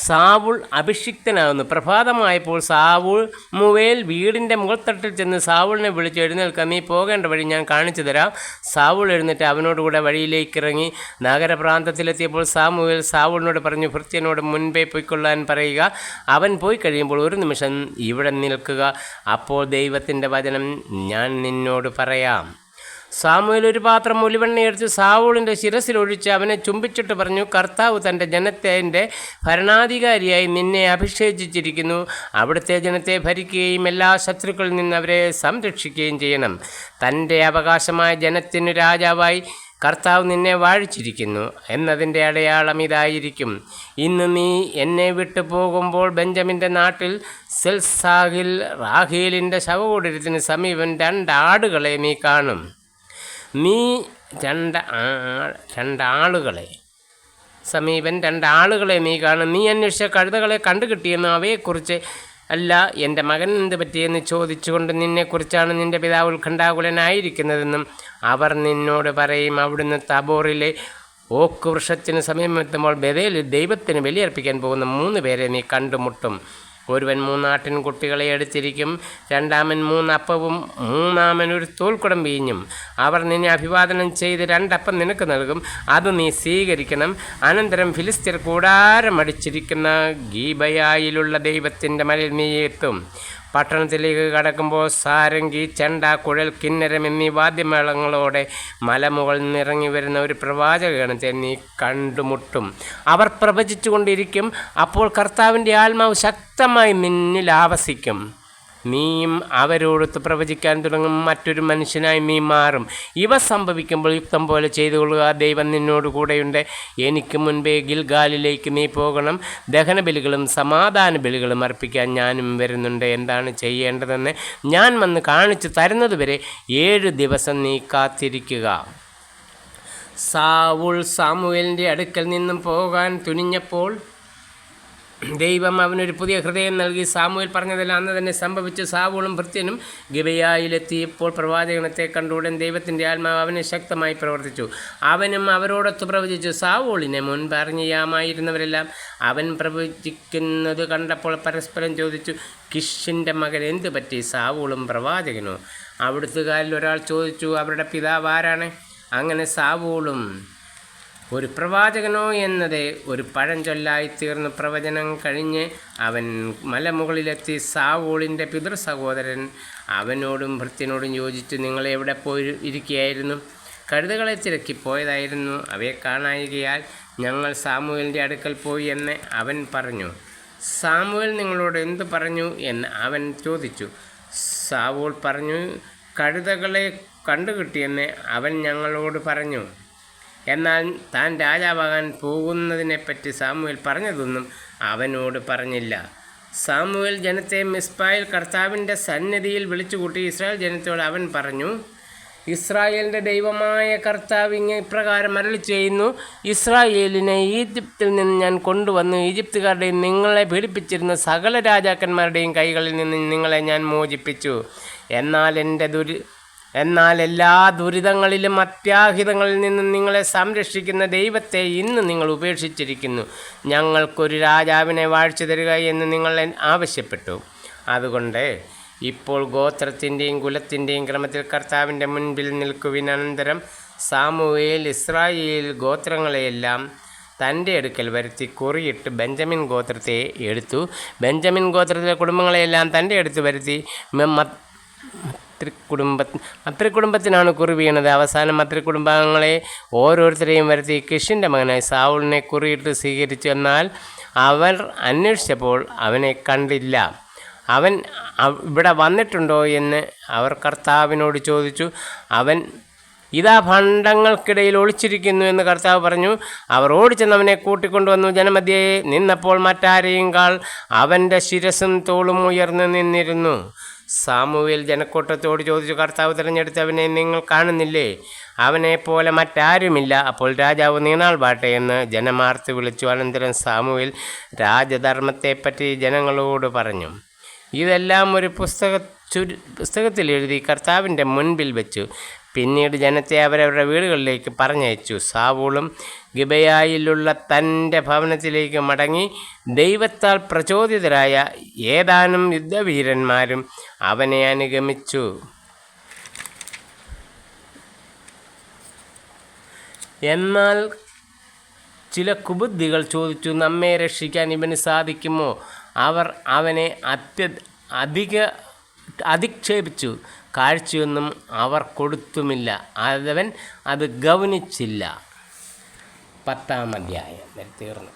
സാവൂൾ അഭിഷിക്തനാകുന്നു. പ്രഭാതമായപ്പോൾ സാമുവേൽ വീടിൻ്റെ മുകൾത്തട്ടിൽ ചെന്ന് സാവൂളിനെ വിളിച്ച്, എഴുന്നേൽക്കാം, നീ പോകേണ്ട വഴി ഞാൻ കാണിച്ചു തരാം. സാവൂൾ എഴുന്നേറ്റ് അവനോടുകൂടെ വഴിയിലേക്കിറങ്ങി. നഗരപ്രാന്തത്തിലെത്തിയപ്പോൾ സാമുവേൽ സാവൂളിനോട് പറഞ്ഞു, ഭൃത്യനോട് മുൻപേ പോയിക്കൊള്ളാൻ പറയുക. അവൻ പോയി കഴിയുമ്പോൾ 1 നിമിഷം ഇവിടെ നിൽക്കുക. അപ്പോൾ ദൈവത്തിൻ്റെ വചനം ഞാൻ നിന്നോട് പറയാം. സാമുവേൽ ഒരു പാത്രം ഒലിവെണ്ണയെടുത്ത് സാവൂളിൻ്റെ ശിരസിലൊഴിച്ച് അവനെ ചുംബിച്ചിട്ട് പറഞ്ഞു, കർത്താവ് തൻ്റെ ജനത്തിൻ്റെ ഭരണാധികാരിയായി നിന്നെ അഭിഷേചിച്ചിരിക്കുന്നു. അവിടുത്തെ ജനത്തെ ഭരിക്കുകയും എല്ലാ ശത്രുക്കളിൽ നിന്ന് അവരെ സംരക്ഷിക്കുകയും ചെയ്യണം. തൻ്റെ അവകാശമായ ജനത്തിനു രാജാവായി കർത്താവ് നിന്നെ വാഴിച്ചിരിക്കുന്നു എന്നതിൻ്റെ അടയാളം ഇതായിരിക്കും. ഇന്ന് നീ എന്നെ വിട്ടു പോകുമ്പോൾ ബെഞ്ചമിൻ്റെ നാട്ടിൽ സെൽസാഹിൽ റാഹേലിൻ്റെ ശവകുടീരത്തിന് സമീപം 2 ആടുകളെ നീ കാണും. നീ 2 ആളുകളെ സമീപൻ 2 ആളുകളെ നീ കാണും. നീ അന്വേഷിച്ച കഴുതകളെ കണ്ടുകിട്ടിയെന്ന് അവയെക്കുറിച്ച് അല്ല എൻ്റെ മകൻ എന്ത് പറ്റിയെന്ന് ചോദിച്ചുകൊണ്ട് നിന്നെക്കുറിച്ചാണ് നിൻ്റെ പിതാവ് ഉത്കണ്ഠാകുലനായിരിക്കുന്നതെന്നും അവർ നിന്നോട് പറയും. അവിടുന്ന് തബോറിലെ ഓക്ക് വൃക്ഷത്തിന് സമീപമെത്തുമ്പോൾ ബഥേലിൽ ദൈവത്തിന് ബലിയർപ്പിക്കാൻ പോകുന്ന 3 പേരെ നീ കണ്ടുമുട്ടും. ഒരുവൻ 3 ആട്ടിൻകുട്ടികളെ എടുത്തിരിക്കും, രണ്ടാമൻ 3 അപ്പവും മൂന്നാമൻ ഒരു തോൽക്കുടം വീഞ്ഞും. അവർ നിന്നെ അഭിവാദനം ചെയ്ത് 2 അപ്പം നിനക്ക് നൽകും. അത് നീ സ്വീകരിക്കണം. അനന്തരം ഫിലിസ്ത്യർ കൂടാരമടിച്ചിരിക്കുന്ന ഗീബയായിലുള്ള ദൈവത്തിൻ്റെ മലയിൽ നീ എത്തും. പട്ടണത്തിലേക്ക് കടക്കുമ്പോൾ സാരംഗി, ചെണ്ട, കുഴൽ, കിന്നരം എന്നീ വാദ്യമേളങ്ങളോടെ മലമുകളിൽ നിന്നിറങ്ങി വരുന്ന ഒരു പ്രവാചകഗണത്തെ നീ കണ്ടുമുട്ടും. അവർ പ്രവചിച്ചു കൊണ്ടിരിക്കും. അപ്പോൾ കർത്താവിൻ്റെ ആത്മാവ് ശക്തമായി നിന്നിൽ ആവസിക്കും. നീയും അവരോടൊത്ത് പ്രവചിക്കാൻ തുടങ്ങും. മറ്റൊരു മനുഷ്യനായി നീ മാറും. ഇവ സംഭവിക്കുമ്പോൾ യുക്തം പോലെ ചെയ്തുകൊള്ളുക. ദൈവം നിന്നോട് കൂടെയുണ്ട്. എനിക്ക് മുൻപേ ഗിൽഗാലിലേക്ക് നീ പോകണം. ദഹനബലികളും സമാധാന ബലികളും അർപ്പിക്കാൻ ഞാനും വരുന്നുണ്ട്. എന്താണ് ചെയ്യേണ്ടതെന്ന് ഞാൻ വന്ന് കാണിച്ചു തരുന്നതുവരെ 7 ദിവസം നീ കാത്തിരിക്കുക. സാവൂൾ സാമുവേലിൻ്റെ അടുക്കൽ നിന്നും പോകാൻ തുനിഞ്ഞപ്പോൾ ദൈവം അവനൊരു പുതിയ ഹൃദയം നൽകി. സാമുവേൽ പറഞ്ഞതെല്ലാം അന്ന് തന്നെ സംഭവിച്ചു. സാവൂളും ഭൃത്യനും ഗിബെയായിലെത്തിയപ്പോൾ പ്രവാചകനത്തെ കണ്ടുടൻ ദൈവത്തിൻ്റെ ആത്മാവ് അവനെ ശക്തമായി പ്രവർത്തിച്ചു. അവനും അവരോടൊത്ത് പ്രവചിച്ചു. സാവൂളിനെ മുൻപ് അറിഞ്ഞാമായിരുന്നവരെല്ലാം അവൻ പ്രവചിക്കുന്നത് കണ്ടപ്പോൾ പരസ്പരം ചോദിച്ചു, കിഷിൻ്റെ മകൻ എന്ത് പറ്റി? സാവൂളും പ്രവാചകനോ? അവിടുത്തുകാരിൽ ഒരാൾ ചോദിച്ചു, അവരുടെ പിതാവ് ആരാണ്? അങ്ങനെ സാവൂളും ഒരു പ്രവാചകനോ എന്നത് ഒരു പഴഞ്ചൊല്ലായിത്തീർന്നു. പ്രവചനം കഴിഞ്ഞ് അവൻ മലമുകളിലെത്തി. സാവൂളിൻ്റെ പിതൃ സഹോദരൻ അവനോടും ഭൃത്യനോടും യോജിച്ചു, നിങ്ങളെവിടെ പോയി ഇരിക്കുകയായിരുന്നു? കഴുതകളെ തിരക്കിപ്പോയതായിരുന്നു. അവയെ കാണായികയാൽ ഞങ്ങൾ സാമുവേലിൻ്റെ അടുക്കൽ പോയി എന്ന് അവൻ പറഞ്ഞു. സാമുവേൽ നിങ്ങളോട് എന്തു പറഞ്ഞു എന്ന് അവൻ ചോദിച്ചു. സാവൂൾ പറഞ്ഞു, കഴുതകളെ കണ്ടുകിട്ടിയെന്ന് അവൻ ഞങ്ങളോട് പറഞ്ഞു. എന്നാൽ താൻ രാജാവാകാൻ പോകുന്നതിനെപ്പറ്റി സാമുവേൽ പറഞ്ഞതൊന്നും അവനോട് പറഞ്ഞില്ല. സാമുവേൽ ജനത്തെ മിസ്പായിൽ കർത്താവിൻ്റെ സന്നിധിയിൽ വിളിച്ചുകൂട്ടി. ഇസ്രായേൽ ജനത്തോട് അവൻ പറഞ്ഞു, ഇസ്രായേലിൻ്റെ ദൈവമായ കർത്താവ് ഇപ്രകാരം അരുളി ചെയ്യുന്നു, ഇസ്രായേലിനെ ഈജിപ്തിൽ നിന്ന് ഞാൻ കൊണ്ടുവന്നു. ഈജിപ്തുകാരുടെയും നിങ്ങളെ പീഡിപ്പിച്ചിരുന്ന സകല രാജാക്കന്മാരുടെയും കൈകളിൽ നിന്ന് നിങ്ങളെ ഞാൻ മോചിപ്പിച്ചു. എന്നാൽ എല്ലാ ദുരിതങ്ങളിലും അത്യാഹിതങ്ങളിൽ നിന്നും നിങ്ങളെ സംരക്ഷിക്കുന്ന ദൈവത്തെ ഇന്ന് നിങ്ങൾ ഉപേക്ഷിച്ചിരിക്കുന്നു. ഞങ്ങൾക്കൊരു രാജാവിനെ വാഴ്ച തരിക എന്ന് നിങ്ങൾ ആവശ്യപ്പെട്ടു. അതുകൊണ്ട് ഇപ്പോൾ ഗോത്രത്തിൻ്റെയും കുലത്തിൻ്റെയും ക്രമത്തിൽ കർത്താവിൻ്റെ മുൻപിൽ നിൽക്കുവിൻ. അനന്തരം സാമുവേൽ ഇസ്രായേൽ ഗോത്രങ്ങളെയെല്ലാം തൻ്റെ അടുക്കൽ വരുത്തി കുറിയിട്ട് ബെഞ്ചമിൻ ഗോത്രത്തെ എടുത്തു. ബെഞ്ചമിൻ ഗോത്രത്തിലെ കുടുംബങ്ങളെയെല്ലാം തൻ്റെ അടുത്ത് വരുത്തി. മത്രികുടുംബത്തിനാണ് കുറി വീണത്. അവസാനം മത്രികുടുംബാംഗങ്ങളെ ഓരോരുത്തരെയും വരുത്തി കിഷിൻ്റെ മകനായി സാവൂളിനെ കുറിയിട്ട് സ്വീകരിച്ചു. എന്നാൽ അവർ അന്വേഷിച്ചപ്പോൾ അവനെ കണ്ടില്ല. അവൻ ഇവിടെ വന്നിട്ടുണ്ടോ എന്ന് അവർ കർത്താവിനോട് ചോദിച്ചു. അവൻ ഇതാ ഭണ്ഡങ്ങൾക്കിടയിൽ ഒളിച്ചിരിക്കുന്നു എന്ന് കർത്താവ് പറഞ്ഞു. അവർ ഓടിച്ചെന്നവനെ കൂട്ടിക്കൊണ്ടുവന്നു. ജനമധ്യേ നിന്നപ്പോൾ മറ്റാരെയും കാൾ അവൻ്റെ ശിരസും തോളും ഉയർന്നു നിന്നിരുന്നു. സാമുവേൽ ജനക്കൂട്ടത്തോട് ചോദിച്ചു, കർത്താവ് തിരഞ്ഞെടുത്തവനെ നിങ്ങൾ കാണുന്നില്ലേ? അവനെപ്പോലെ മറ്റാരുമില്ല. അപ്പോൾ രാജാവ് നീണാൾ വാട്ടെ എന്ന് ജനമാർത്ത് വിളിച്ചു. അനന്തരം സാമുവേൽ രാജധർമ്മത്തെപ്പറ്റി ജനങ്ങളോട് പറഞ്ഞു. ഇതെല്ലാം ഒരു പുസ്തകത്തിൽ എഴുതി കർത്താവിൻ്റെ മുൻപിൽ വെച്ചു. പിന്നീട് ജനത്തെ അവരവരുടെ വീടുകളിലേക്ക് പറഞ്ഞയച്ചു. സാവൂളും ഗിബെയായിലുള്ള തൻ്റെ ഭവനത്തിലേക്ക് മടങ്ങി. ദൈവത്താൽ പ്രചോദിതരായ ഏതാനും യുദ്ധവീരന്മാരും അവനെ അനുഗമിച്ചു. എന്നാൽ ചില കുബുദ്ധികൾ ചോദിച്ചു, നമ്മെ രക്ഷിക്കാൻ ഇവന് സാധിക്കുമോ? അവർ അവനെ അധിക്ഷേപിച്ചു. കാഴ്ചയൊന്നും അവർ കൊടുത്തുമില്ല. അവൻ അത് ഗൗനിച്ചില്ല. 10-ാം അധ്യായം തീർന്നു.